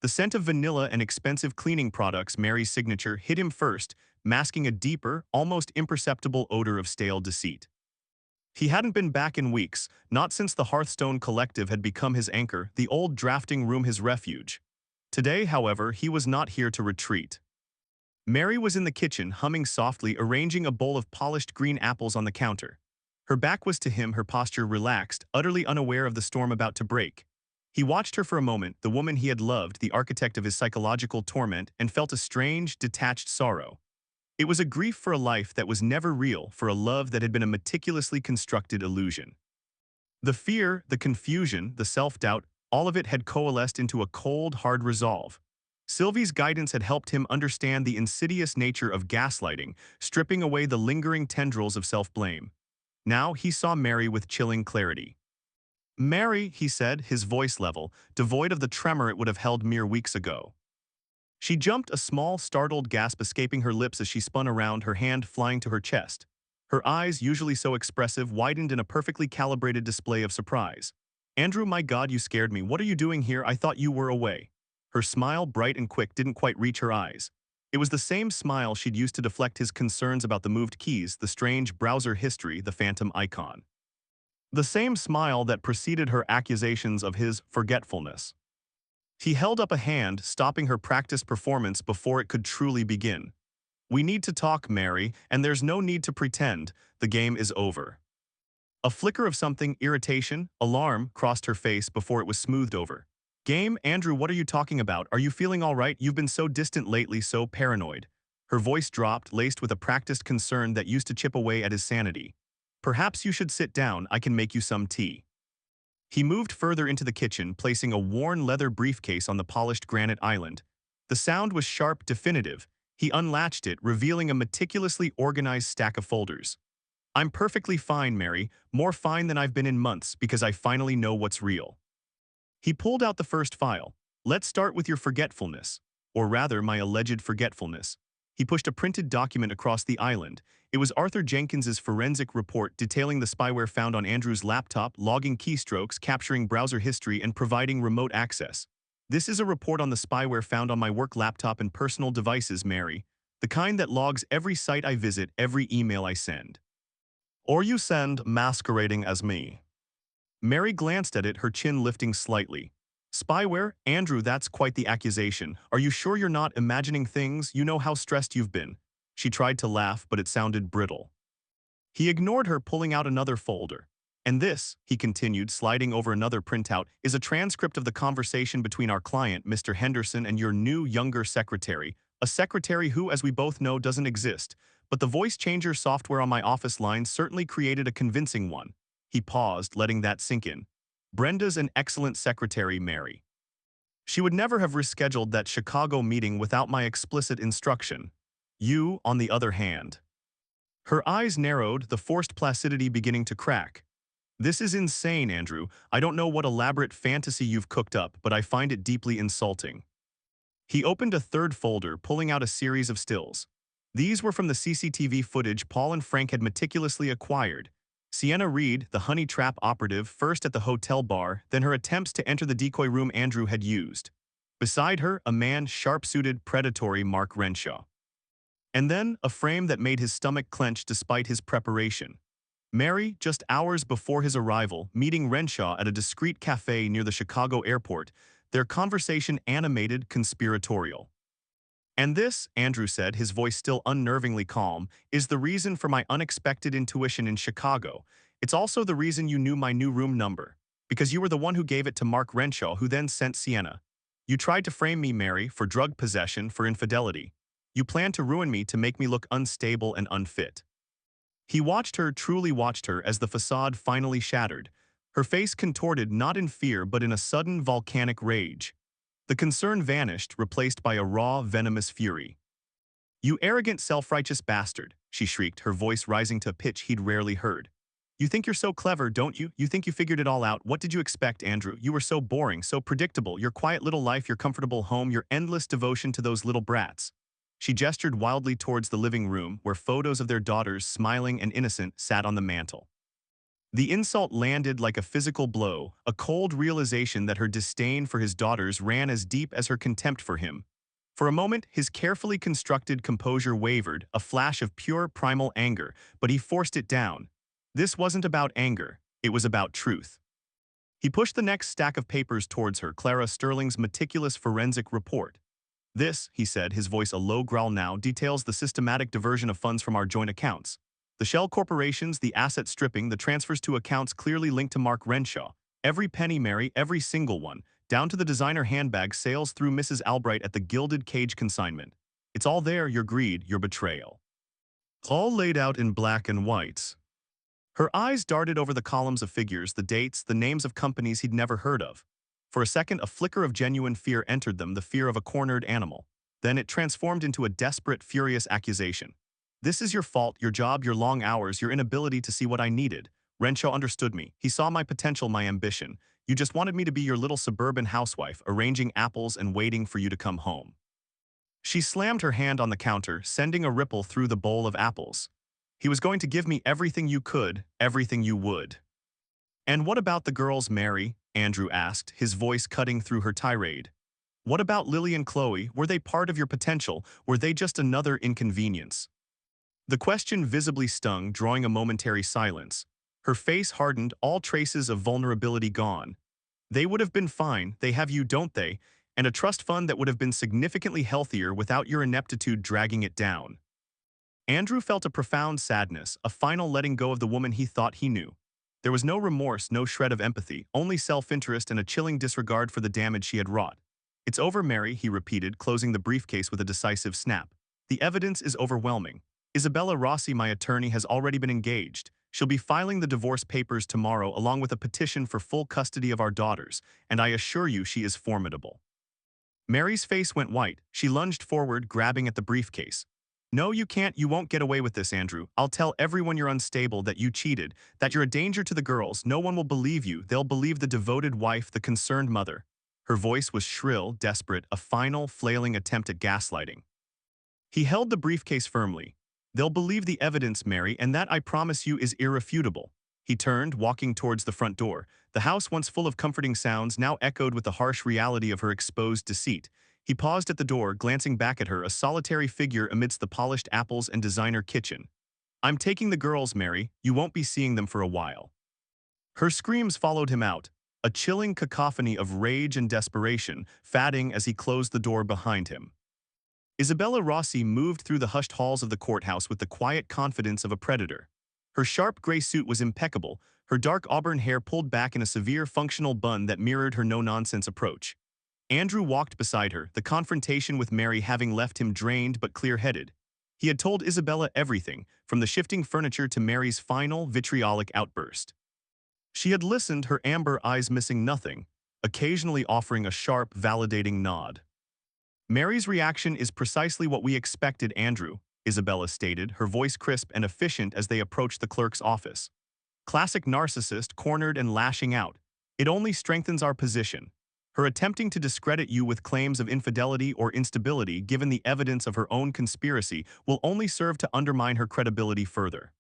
The scent of vanilla and expensive cleaning products, Mary's signature, hit him first, masking a deeper, almost imperceptible odor of stale deceit. He hadn't been back in weeks, not since the Hearthstone Collective had become his anchor, the old drafting room his refuge. Today, however, he was not here to retreat. Mary was in the kitchen, humming softly, arranging a bowl of polished green apples on the counter. Her back was to him, her posture relaxed, utterly unaware of the storm about to break. He watched her for a moment, the woman he had loved, the architect of his psychological torment, and felt a strange, detached sorrow. It was a grief for a life that was never real, for a love that had been a meticulously constructed illusion. The fear, the confusion, the self-doubt, all of it had coalesced into a cold, hard resolve. Sylvie's guidance had helped him understand the insidious nature of gaslighting, stripping away the lingering tendrils of self-blame. Now he saw Mary with chilling clarity. "Mary," he said, his voice level, devoid of the tremor it would have held mere weeks ago. She jumped, a small, startled gasp escaping her lips as she spun around, her hand flying to her chest. Her eyes, usually so expressive, widened in a perfectly calibrated display of surprise. "Andrew, my God, you scared me. What are you doing here? I thought you were away." Her smile, bright and quick, didn't quite reach her eyes. It was the same smile she'd used to deflect his concerns about the moved keys, the strange browser history, the phantom icon. The same smile that preceded her accusations of his forgetfulness. He held up a hand, stopping her practiced performance before it could truly begin. We need to talk, Mary, and there's no need to pretend. The game is over. A flicker of something, irritation, alarm, crossed her face before it was smoothed over. Game, Andrew, what are you talking about? Are you feeling all right? You've been so distant lately, so paranoid. Her voice dropped, laced with a practiced concern that used to chip away at his sanity. Perhaps you should sit down, I can make you some tea. He moved further into the kitchen, placing a worn leather briefcase on the polished granite island. The sound was sharp, definitive. He unlatched it, revealing a meticulously organized stack of folders. I'm perfectly fine, Mary, more fine than I've been in months because I finally know what's real. He pulled out the first file. Let's start with your forgetfulness, or rather my alleged forgetfulness. He pushed a printed document across the island. It was Arthur Jenkins's forensic report detailing the spyware found on Andrew's laptop, logging keystrokes, capturing browser history, and providing remote access. This is a report on the spyware found on my work laptop and personal devices, Mary, the kind that logs every site I visit, every email I send. Or you send masquerading as me. Mary glanced at it, her chin lifting slightly. Spyware? Andrew, that's quite the accusation. Are you sure you're not imagining things? You know how stressed you've been. She tried to laugh, but it sounded brittle. He ignored her, pulling out another folder. And this, he continued, sliding over another printout, is a transcript of the conversation between our client, Mr. Henderson, and your new, younger secretary, a secretary who, as we both know, doesn't exist. But the voice changer software on my office line certainly created a convincing one. He paused, letting that sink in. Brenda's an excellent secretary, Mary. She would never have rescheduled that Chicago meeting without my explicit instruction. You, on the other hand. Her eyes narrowed, the forced placidity beginning to crack. This is insane, Andrew. I don't know what elaborate fantasy you've cooked up, but I find it deeply insulting. He opened a third folder, pulling out a series of stills. These were from the CCTV footage Paul and Frank had meticulously acquired. Sienna Reed, the honey trap operative, first at the hotel bar, then her attempts to enter the decoy room Andrew had used. Beside her, a man, sharp-suited, predatory Mark Renshaw. And then, a frame that made his stomach clench despite his preparation. Mary, just hours before his arrival, meeting Renshaw at a discreet cafe near the Chicago airport, their conversation animated, conspiratorial. And this, Andrew said, his voice still unnervingly calm, is the reason for my unexpected intuition in Chicago. It's also the reason you knew my new room number. Because you were the one who gave it to Mark Renshaw, who then sent Sienna. You tried to frame me, Mary, for drug possession, for infidelity. You planned to ruin me to make me look unstable and unfit. He watched her, truly watched her, as the facade finally shattered. Her face contorted not in fear but in a sudden volcanic rage. The concern vanished, replaced by a raw, venomous fury. You arrogant, self-righteous bastard, she shrieked, her voice rising to a pitch he'd rarely heard. You think you're so clever, don't you? You think you figured it all out. What did you expect, Andrew? You were so boring, so predictable. Your quiet little life, your comfortable home, your endless devotion to those little brats. She gestured wildly towards the living room, where photos of their daughters, smiling and innocent, sat on the mantel. The insult landed like a physical blow, a cold realization that her disdain for his daughters ran as deep as her contempt for him. For a moment, his carefully constructed composure wavered, a flash of pure primal anger, but he forced it down. This wasn't about anger, it was about truth. He pushed the next stack of papers towards her, Clara Sterling's meticulous forensic report. This, he said, his voice a low growl now, details the systematic diversion of funds from our joint accounts. The shell corporations, the asset stripping, the transfers to accounts clearly linked to Mark Renshaw. Every penny, Mary, every single one, down to the designer handbag sales through Mrs. Albright at the Gilded Cage consignment. It's all there, your greed, your betrayal. All laid out in black and white. Her eyes darted over the columns of figures, the dates, the names of companies he'd never heard of. For a second, a flicker of genuine fear entered them, the fear of a cornered animal. Then it transformed into a desperate, furious accusation. This is your fault, your job, your long hours, your inability to see what I needed. Renshaw understood me. He saw my potential, my ambition. You just wanted me to be your little suburban housewife, arranging apples and waiting for you to come home. She slammed her hand on the counter, sending a ripple through the bowl of apples. He was going to give me everything you could, everything you would. And what about the girls, Mary? Andrew asked, his voice cutting through her tirade. What about Lily and Chloe? Were they part of your potential? Were they just another inconvenience? The question visibly stung, drawing a momentary silence. Her face hardened, all traces of vulnerability gone. They would have been fine, they have you, don't they? and a trust fund that would have been significantly healthier without your ineptitude dragging it down. Andrew felt a profound sadness, a final letting go of the woman he thought he knew. There was no remorse, no shred of empathy, only self-interest and a chilling disregard for the damage she had wrought. "It's over, Mary," he repeated, closing the briefcase with a decisive snap. "The evidence is overwhelming. Isabella Rossi, my attorney, has already been engaged. She'll be filing the divorce papers tomorrow along with a petition for full custody of our daughters, and I assure you she is formidable." Mary's face went white. She lunged forward, grabbing at the briefcase. "No, you can't. You won't get away with this, Andrew. I'll tell everyone you're unstable, that you cheated, that you're a danger to the girls. No one will believe you. They'll believe the devoted wife, the concerned mother." Her voice was shrill, desperate, a final, flailing attempt at gaslighting. He held the briefcase firmly. "They'll believe the evidence, Mary, and that, I promise you, is irrefutable." He turned, walking towards the front door. The house, once full of comforting sounds, now echoed with the harsh reality of her exposed deceit. He paused at the door, glancing back at her, a solitary figure amidst the polished apples and designer kitchen. "I'm taking the girls, Mary. You won't be seeing them for a while." Her screams followed him out, a chilling cacophony of rage and desperation, fading as he closed the door behind him. Isabella Rossi moved through the hushed halls of the courthouse with the quiet confidence of a predator. Her sharp gray suit was impeccable, her dark auburn hair pulled back in a severe functional bun that mirrored her no-nonsense approach. Andrew walked beside her, the confrontation with Mary having left him drained but clear-headed. He had told Isabella everything, from the shifting furniture to Mary's final, vitriolic outburst. She had listened, her amber eyes missing nothing, occasionally offering a sharp, validating nod. "Mary's reaction is precisely what we expected, Andrew," Isabella stated, her voice crisp and efficient as they approached the clerk's office. "Classic narcissist, cornered and lashing out. It only strengthens our position. Her attempting to discredit you with claims of infidelity or instability given the evidence of her own conspiracy will only serve to undermine her credibility further."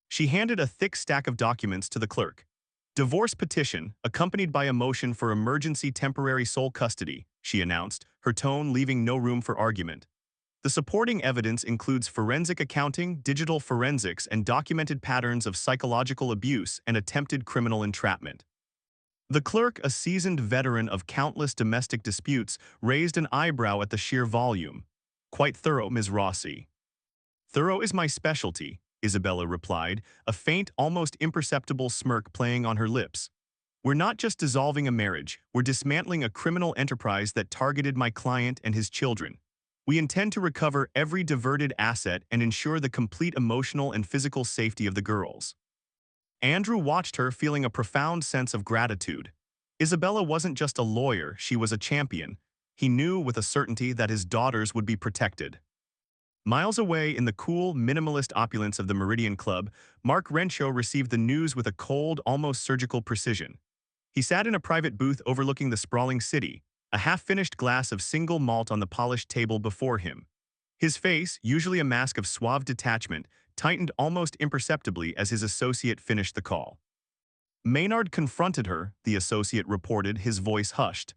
She handed a thick stack of documents to the clerk. "Divorce petition, accompanied by a motion for emergency temporary sole custody," she announced, her tone leaving no room for argument. "The supporting evidence includes forensic accounting, digital forensics, and documented patterns of psychological abuse and attempted criminal entrapment." The clerk, a seasoned veteran of countless domestic disputes, raised an eyebrow at the sheer volume. "Quite thorough, Ms. Rossi." "Thorough is my specialty," Isabella replied, a faint, almost imperceptible smirk playing on her lips. "We're not just dissolving a marriage, we're dismantling a criminal enterprise that targeted my client and his children. We intend to recover every diverted asset and ensure the complete emotional and physical safety of the girls." Andrew watched her, feeling a profound sense of gratitude. Isabella wasn't just a lawyer, she was a champion. He knew with a certainty that his daughters would be protected. Miles away in the cool, minimalist opulence of the Meridian Club, Mark Renshaw received the news with a cold, almost surgical precision. He sat in a private booth overlooking the sprawling city, a half-finished glass of single malt on the polished table before him. His face, usually a mask of suave detachment, tightened almost imperceptibly as his associate finished the call. Maynard confronted her, the associate reported, his voice hushed.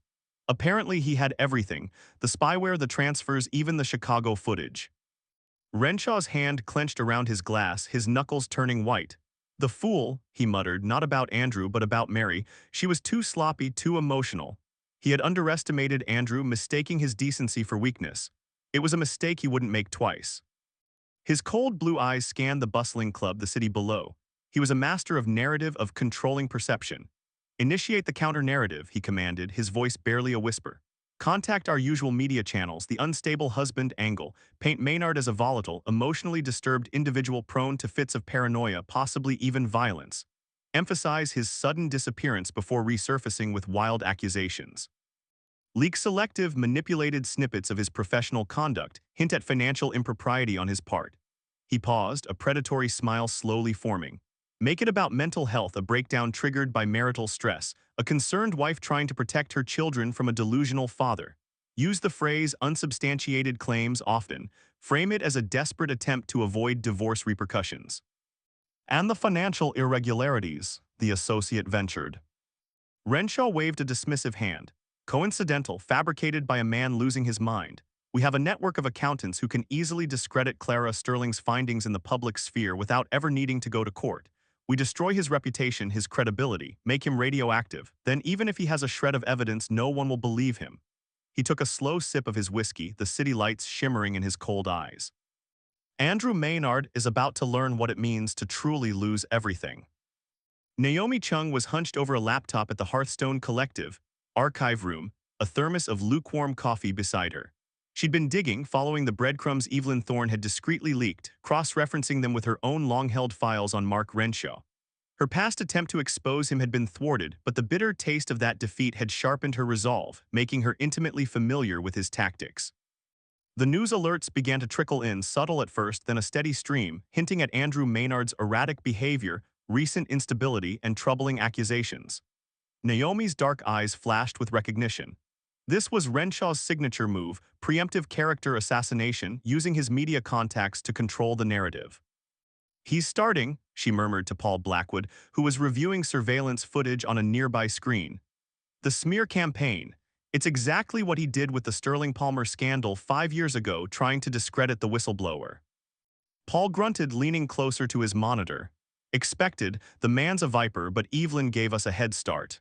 Apparently he had everything, the spyware, the transfers, even the Chicago footage. Renshaw's hand clenched around his glass, his knuckles turning white. "The fool," he muttered, "not about Andrew but about Mary. She was too sloppy, too emotional." He had underestimated Andrew, mistaking his decency for weakness. It was a mistake he wouldn't make twice. His cold blue eyes scanned the bustling club, the city below. He was a master of narrative, of controlling perception. "Initiate the counter-narrative," he commanded, his voice barely a whisper. "Contact our usual media channels, the unstable husband angle. Paint Maynard as a volatile, emotionally disturbed individual prone to fits of paranoia, possibly even violence. Emphasize his sudden disappearance before resurfacing with wild accusations. Leak selective, manipulated snippets of his professional conduct, hint at financial impropriety on his part." He paused, a predatory smile slowly forming. "Make it about mental health, a breakdown triggered by marital stress, a concerned wife trying to protect her children from a delusional father. Use the phrase unsubstantiated claims often. Frame it as a desperate attempt to avoid divorce repercussions." "And the financial irregularities," the associate ventured. Renshaw waved a dismissive hand. "Coincidental, fabricated by a man losing his mind. We have a network of accountants who can easily discredit Clara Sterling's findings in the public sphere without ever needing to go to court. We destroy his reputation, his credibility, make him radioactive. Then even if he has a shred of evidence, no one will believe him." He took a slow sip of his whiskey, the city lights shimmering in his cold eyes. Andrew Maynard is about to learn what it means to truly lose everything. Naomi Chung was hunched over a laptop at the Hearthstone Collective archive room, a thermos of lukewarm coffee beside her. She'd been digging, following the breadcrumbs Evelyn Thorne had discreetly leaked, cross-referencing them with her own long-held files on Mark Renshaw. Her past attempt to expose him had been thwarted, but the bitter taste of that defeat had sharpened her resolve, making her intimately familiar with his tactics. The news alerts began to trickle in, subtle at first, then a steady stream, hinting at Andrew Maynard's erratic behavior, recent instability, and troubling accusations. Naomi's dark eyes flashed with recognition. This was Renshaw's signature move, preemptive character assassination, using his media contacts to control the narrative. "He's starting," she murmured to Paul Blackwood, who was reviewing surveillance footage on a nearby screen. "The smear campaign. It's exactly what he did with the Sterling Palmer scandal 5 years ago, trying to discredit the whistleblower." Paul grunted, leaning closer to his monitor. "Expected, the man's a viper, but Evelyn gave us a head start."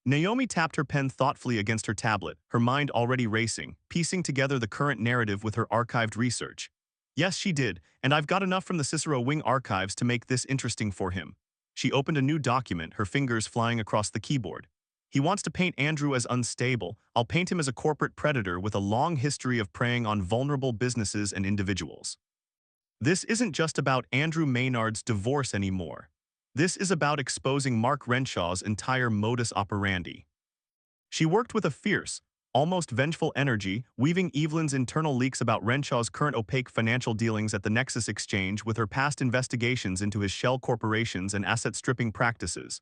Naomi tapped her pen thoughtfully against her tablet, her mind already racing, piecing together the current narrative with her archived research. "Yes, she did, and I've got enough from the Cicero Wing archives to make this interesting for him." She opened a new document, her fingers flying across the keyboard. "He wants to paint Andrew as unstable. I'll paint him as a corporate predator with a long history of preying on vulnerable businesses and individuals." This isn't just about Andrew Maynard's divorce anymore. This is about exposing Mark Renshaw's entire modus operandi. She worked with a fierce, almost vengeful energy, weaving Evelyn's internal leaks about Renshaw's current opaque financial dealings at the Nexus Exchange with her past investigations into his shell corporations and asset-stripping practices.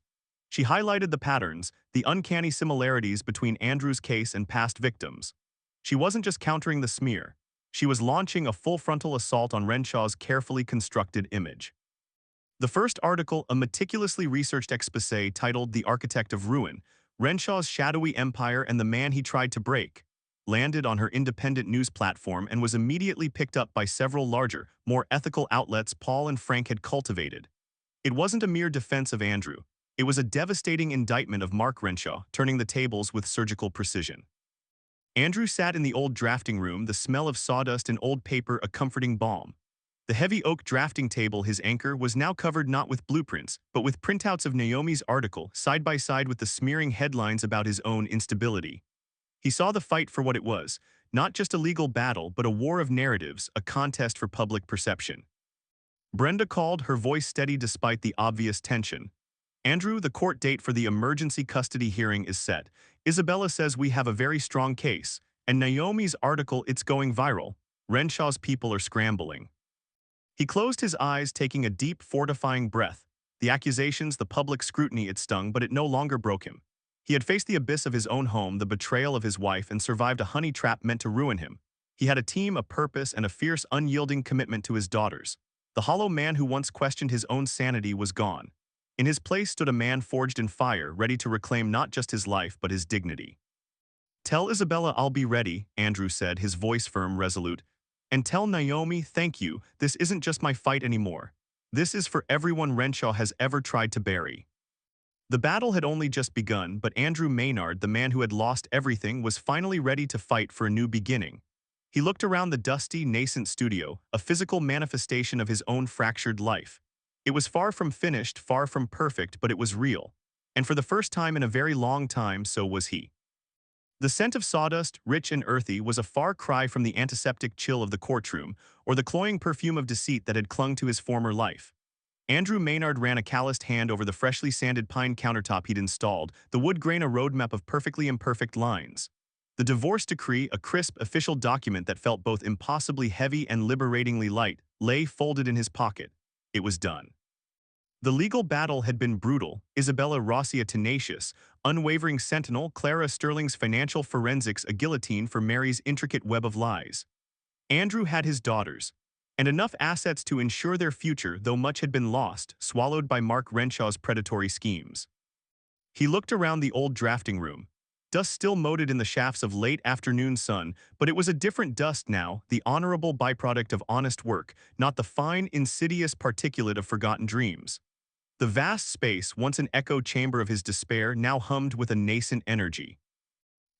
She highlighted the patterns, the uncanny similarities between Andrew's case and past victims. She wasn't just countering the smear. She was launching a full-frontal assault on Renshaw's carefully constructed image. The first article, a meticulously researched exposé titled "The Architect of Ruin: Renshaw's Shadowy Empire and the Man He Tried to Break," landed on her independent news platform and was immediately picked up by several larger, more ethical outlets Paul and Frank had cultivated. It wasn't a mere defense of Andrew. It was a devastating indictment of Mark Renshaw, turning the tables with surgical precision. Andrew sat in the old drafting room, the smell of sawdust and old paper a comforting balm. The heavy oak drafting table, his anchor, was now covered not with blueprints, but with printouts of Naomi's article, side by side with the smearing headlines about his own instability. He saw the fight for what it was, not just a legal battle, but a war of narratives, a contest for public perception. Brenda called, her voice steady despite the obvious tension. "Andrew, the court date for the emergency custody hearing is set. Isabella says we have a very strong case, and Naomi's article, it's going viral. Renshaw's people are scrambling." He closed his eyes, taking a deep, fortifying breath. The accusations, the public scrutiny, it stung, but it no longer broke him. He had faced the abyss of his own home, the betrayal of his wife, and survived a honey trap meant to ruin him. He had a team, a purpose, and a fierce, unyielding commitment to his daughters. The hollow man who once questioned his own sanity was gone. In his place stood a man forged in fire, ready to reclaim not just his life, but his dignity. "Tell Isabella I'll be ready," Andrew said, his voice firm, resolute. "And tell Naomi, thank you, this isn't just my fight anymore. This is for everyone Renshaw has ever tried to bury." The battle had only just begun, but Andrew Maynard, the man who had lost everything, was finally ready to fight for a new beginning. He looked around the dusty, nascent studio, a physical manifestation of his own fractured life. It was far from finished, far from perfect, but it was real. And for the first time in a very long time, so was he. The scent of sawdust, rich and earthy, was a far cry from the antiseptic chill of the courtroom, or the cloying perfume of deceit that had clung to his former life. Andrew Maynard ran a calloused hand over the freshly sanded pine countertop he'd installed, the wood grain a roadmap of perfectly imperfect lines. The divorce decree, a crisp, official document that felt both impossibly heavy and liberatingly light, lay folded in his pocket. It was done. The legal battle had been brutal. Isabella Rossi a tenacious, unwavering sentinel, Clara Sterling's financial forensics a guillotine for Mary's intricate web of lies. Andrew had his daughters, and enough assets to ensure their future, though much had been lost, swallowed by Mark Renshaw's predatory schemes. He looked around the old drafting room. Dust still moted in the shafts of late afternoon sun, but it was a different dust now, the honorable byproduct of honest work, not the fine, insidious particulate of forgotten dreams. The vast space, once an echo chamber of his despair, now hummed with a nascent energy.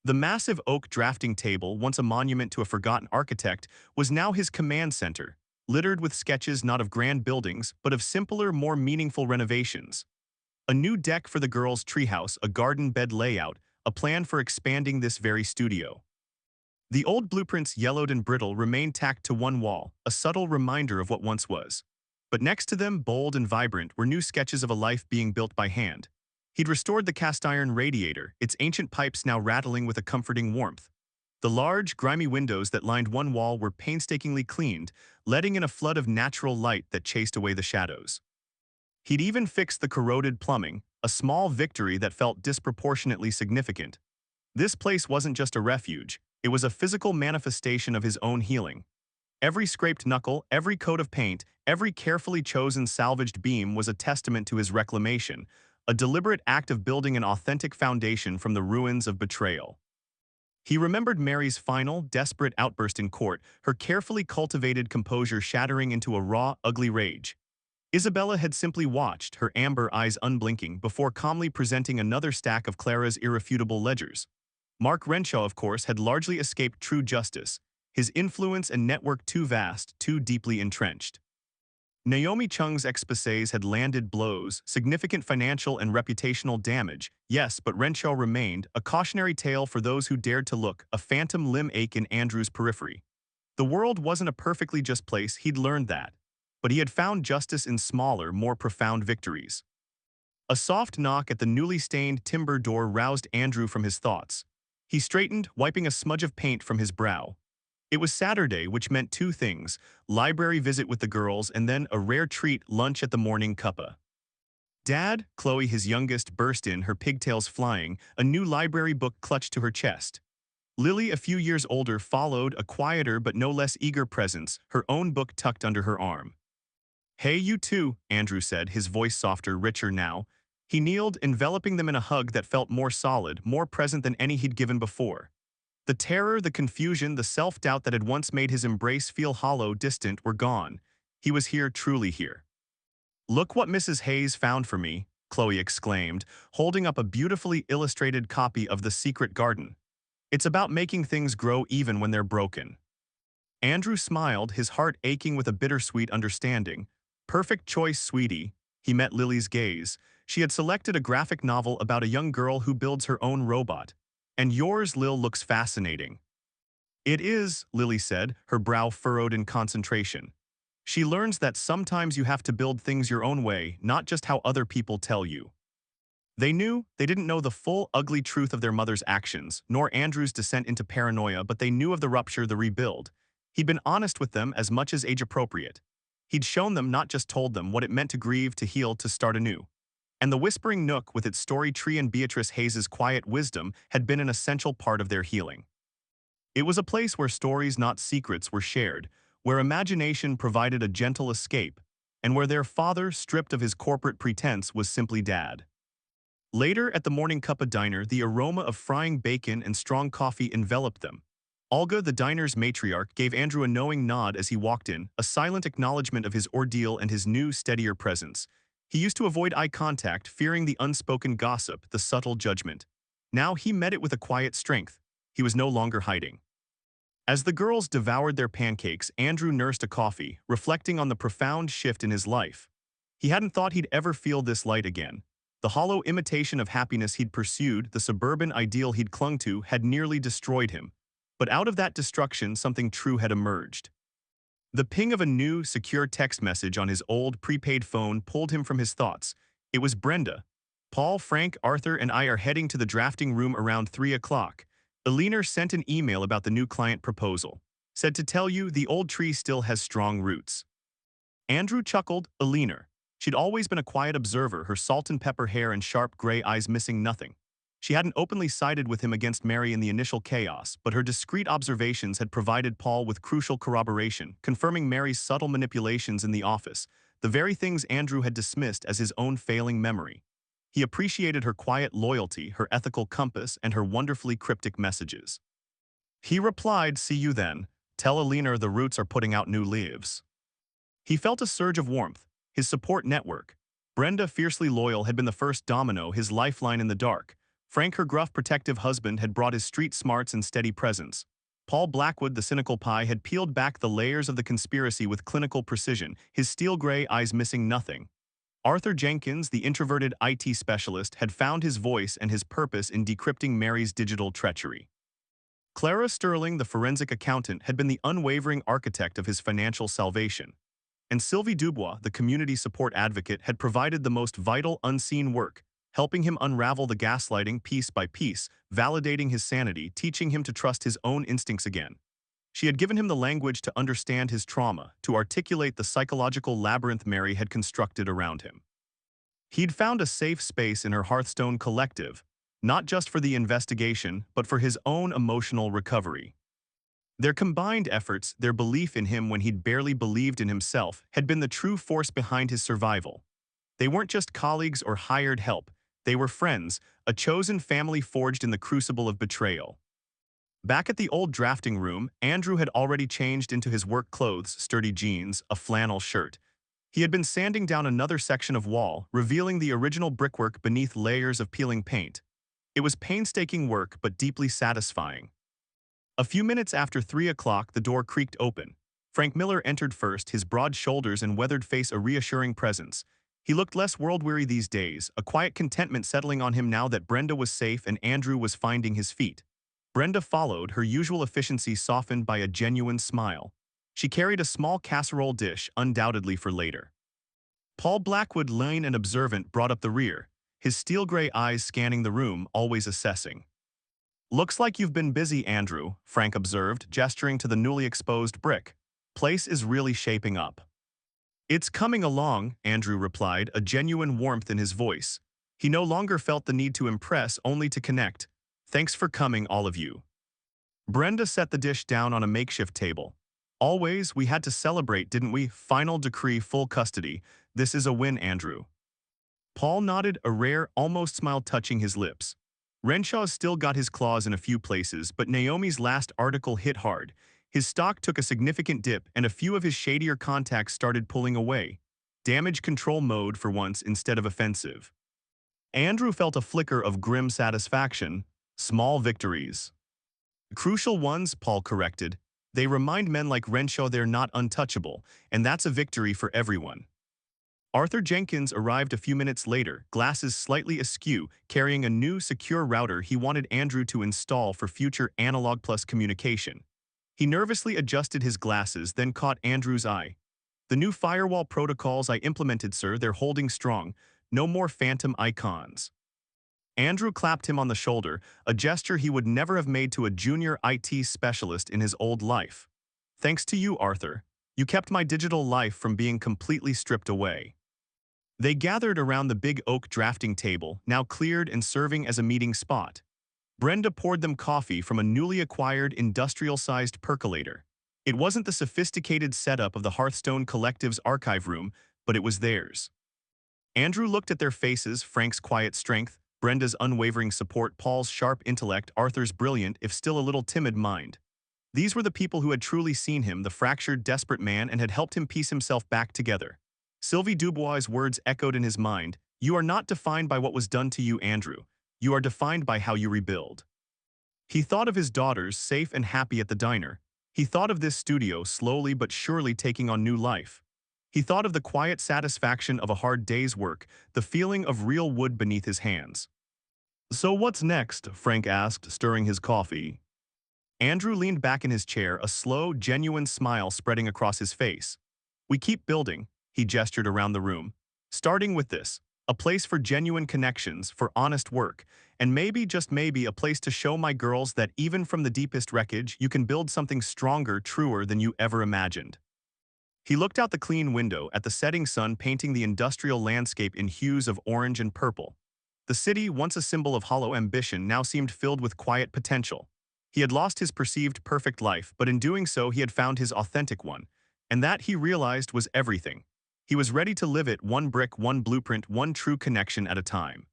The massive oak drafting table, once a monument to a forgotten architect, was now his command center, littered with sketches not of grand buildings, but of simpler, more meaningful renovations. A new deck for the girls' treehouse, a garden bed layout, a plan for expanding this very studio. The old blueprints, yellowed and brittle, remained tacked to one wall, a subtle reminder of what once was. But next to them, bold and vibrant, were new sketches of a life being built by hand. He'd restored the cast-iron radiator, its ancient pipes now rattling with a comforting warmth. The large, grimy windows that lined one wall were painstakingly cleaned, letting in a flood of natural light that chased away the shadows. He'd even fixed the corroded plumbing, a small victory that felt disproportionately significant. This place wasn't just a refuge, it was a physical manifestation of his own healing. Every scraped knuckle, every coat of paint, every carefully chosen salvaged beam was a testament to his reclamation, a deliberate act of building an authentic foundation from the ruins of betrayal. He remembered Mary's final, desperate outburst in court, her carefully cultivated composure shattering into a raw, ugly rage. Isabella had simply watched, her amber eyes unblinking, before calmly presenting another stack of Clara's irrefutable ledgers. Mark Renshaw, of course, had largely escaped true justice, his influence and network too vast, too deeply entrenched. Naomi Chung's exposés had landed blows, significant financial and reputational damage, yes, but Renshaw remained, a cautionary tale for those who dared to look, a phantom limb ache in Andrew's periphery. The world wasn't a perfectly just place, he'd learned that. But he had found justice in smaller, more profound victories. A soft knock at the newly stained timber door roused Andrew from his thoughts. He straightened, wiping a smudge of paint from his brow. It was Saturday, which meant two things: library visit with the girls and then a rare treat, lunch at the morning cuppa. Dad, Chloe, his youngest, burst in, her pigtails flying, a new library book clutched to her chest. Lily, a few years older, followed, a quieter but no less eager presence, her own book tucked under her arm. "Hey, you two," Andrew said, his voice softer, richer now. He kneeled, enveloping them in a hug that felt more solid, more present than any he'd given before. The terror, the confusion, the self-doubt that had once made his embrace feel hollow, distant, were gone. He was here, truly here. "Look what Mrs. Hayes found for me," Chloe exclaimed, holding up a beautifully illustrated copy of The Secret Garden. "It's about making things grow even when they're broken." Andrew smiled, his heart aching with a bittersweet understanding. "Perfect choice, sweetie." He met Lily's gaze. She had selected a graphic novel about a young girl who builds her own robot. "And yours, Lil, looks fascinating." "It is," Lily said, her brow furrowed in concentration. She learns that sometimes you have to build things your own way, not just how other people tell you. They didn't know the full, ugly truth of their mother's actions, nor Andrew's descent into paranoia, but they knew of the rupture, the rebuild. He'd been honest with them as much as age-appropriate. He'd shown them, not just told them, what it meant to grieve, to heal, to start anew. And the Whispering Nook, with its story tree and Beatrice Hayes's quiet wisdom, had been an essential part of their healing. It was a place where stories, not secrets, were shared, where imagination provided a gentle escape, and where their father, stripped of his corporate pretense, was simply Dad. Later, at the morning cuppa diner, the aroma of frying bacon and strong coffee enveloped them. Olga, the diner's matriarch, gave Andrew a knowing nod as he walked in, a silent acknowledgement of his ordeal and his new, steadier presence. He used to avoid eye contact, fearing the unspoken gossip, the subtle judgment. Now he met it with a quiet strength. He was no longer hiding. As the girls devoured their pancakes, Andrew nursed a coffee, reflecting on the profound shift in his life. He hadn't thought he'd ever feel this light again. The hollow imitation of happiness he'd pursued, the suburban ideal he'd clung to, had nearly destroyed him. But out of that destruction, something true had emerged. The ping of a new, secure text message on his old, prepaid phone pulled him from his thoughts. It was Brenda. "Paul, Frank, Arthur, and I are heading to the drafting room around 3 o'clock. Elinor sent an email about the new client proposal. Said to tell you the old tree still has strong roots." Andrew chuckled. Elinor. She'd always been a quiet observer, her salt and pepper hair and sharp gray eyes missing nothing. She hadn't openly sided with him against Mary in the initial chaos, but her discreet observations had provided Paul with crucial corroboration, confirming Mary's subtle manipulations in the office, the very things Andrew had dismissed as his own failing memory. He appreciated her quiet loyalty, her ethical compass, and her wonderfully cryptic messages. He replied, "See you then. Tell Elinor the roots are putting out new leaves." He felt a surge of warmth. His support network. Brenda, fiercely loyal, had been the first domino, his lifeline in the dark. Frank, her gruff, protective husband, had brought his street smarts and steady presence. Paul Blackwood, the cynical pie, had peeled back the layers of the conspiracy with clinical precision, his steel-gray eyes missing nothing. Arthur Jenkins, the introverted IT specialist, had found his voice and his purpose in decrypting Mary's digital treachery. Clara Sterling, the forensic accountant, had been the unwavering architect of his financial salvation. And Sylvie Dubois, the community support advocate, had provided the most vital, unseen work, helping him unravel the gaslighting piece by piece, validating his sanity, teaching him to trust his own instincts again. She had given him the language to understand his trauma, to articulate the psychological labyrinth Mary had constructed around him. He'd found a safe space in her Hearthstone collective, not just for the investigation, but for his own emotional recovery. Their combined efforts, their belief in him when he'd barely believed in himself, had been the true force behind his survival. They weren't just colleagues or hired help, they were friends, a chosen family forged in the crucible of betrayal. Back at the old drafting room, Andrew had already changed into his work clothes, sturdy jeans, a flannel shirt. He had been sanding down another section of wall, revealing the original brickwork beneath layers of peeling paint. It was painstaking work, but deeply satisfying. A few minutes after 3 o'clock, the door creaked open. Frank Miller entered first, his broad shoulders and weathered face a reassuring presence. He looked less world-weary these days, a quiet contentment settling on him now that Brenda was safe and Andrew was finding his feet. Brenda followed, her usual efficiency softened by a genuine smile. She carried a small casserole dish, undoubtedly for later. Paul Blackwood, lean and observant, brought up the rear, his steel-gray eyes scanning the room, always assessing. "Looks like you've been busy, Andrew," Frank observed, gesturing to the newly exposed brick. "Place is really shaping up." "It's coming along," Andrew replied, a genuine warmth in his voice. He no longer felt the need to impress, only to connect. "Thanks for coming, all of you." Brenda set the dish down on a makeshift table. "Always, we had to celebrate, didn't we? Final decree, full custody. This is a win, Andrew." Paul nodded, a rare, almost smile touching his lips. Renshaw's still got his claws in a few places, but Naomi's last article hit hard. His stock took a significant dip, and a few of his shadier contacts started pulling away. Damage control mode for once instead of offensive. Andrew felt a flicker of grim satisfaction. Small victories. Crucial ones, Paul corrected. They remind men like Renshaw they're not untouchable, and that's a victory for everyone. Arthur Jenkins arrived a few minutes later, glasses slightly askew, carrying a new secure router he wanted Andrew to install for future analog plus communication. He nervously adjusted his glasses, then caught Andrew's eye. "The new firewall protocols I implemented, sir, they're holding strong. No more phantom icons." Andrew clapped him on the shoulder, a gesture he would never have made to a junior IT specialist in his old life. "Thanks to you, Arthur. You kept my digital life from being completely stripped away." They gathered around the big oak drafting table, now cleared and serving as a meeting spot. Brenda poured them coffee from a newly acquired industrial-sized percolator. It wasn't the sophisticated setup of the Hearthstone Collective's archive room, but it was theirs. Andrew looked at their faces, Frank's quiet strength, Brenda's unwavering support, Paul's sharp intellect, Arthur's brilliant, if still a little timid mind. These were the people who had truly seen him, the fractured, desperate man, and had helped him piece himself back together. Sylvie Dubois' words echoed in his mind. "You are not defined by what was done to you, Andrew. You are defined by how you rebuild." He thought of his daughters, safe and happy at the diner. He thought of this studio, slowly but surely taking on new life. He thought of the quiet satisfaction of a hard day's work, the feeling of real wood beneath his hands. "So what's next?" Frank asked, stirring his coffee. Andrew leaned back in his chair, a slow, genuine smile spreading across his face. "We keep building," he gestured around the room. "Starting with this, a place for genuine connections, for honest work, and maybe, just maybe, a place to show my girls that even from the deepest wreckage, you can build something stronger, truer than you ever imagined." He looked out the clean window at the setting sun painting the industrial landscape in hues of orange and purple. The city, once a symbol of hollow ambition, now seemed filled with quiet potential. He had lost his perceived perfect life, but in doing so he had found his authentic one, and that, he realized, was everything. He was ready to live it, one brick, one blueprint, one true connection at a time.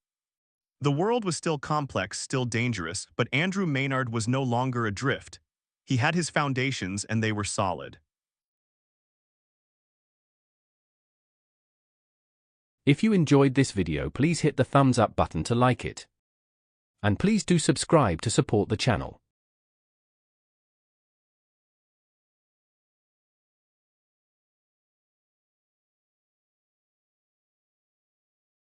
The world was still complex, still dangerous, but Andrew Maynard was no longer adrift. He had his foundations, and they were solid. If you enjoyed this video, please hit the thumbs up button to like it. And please do subscribe to support the channel.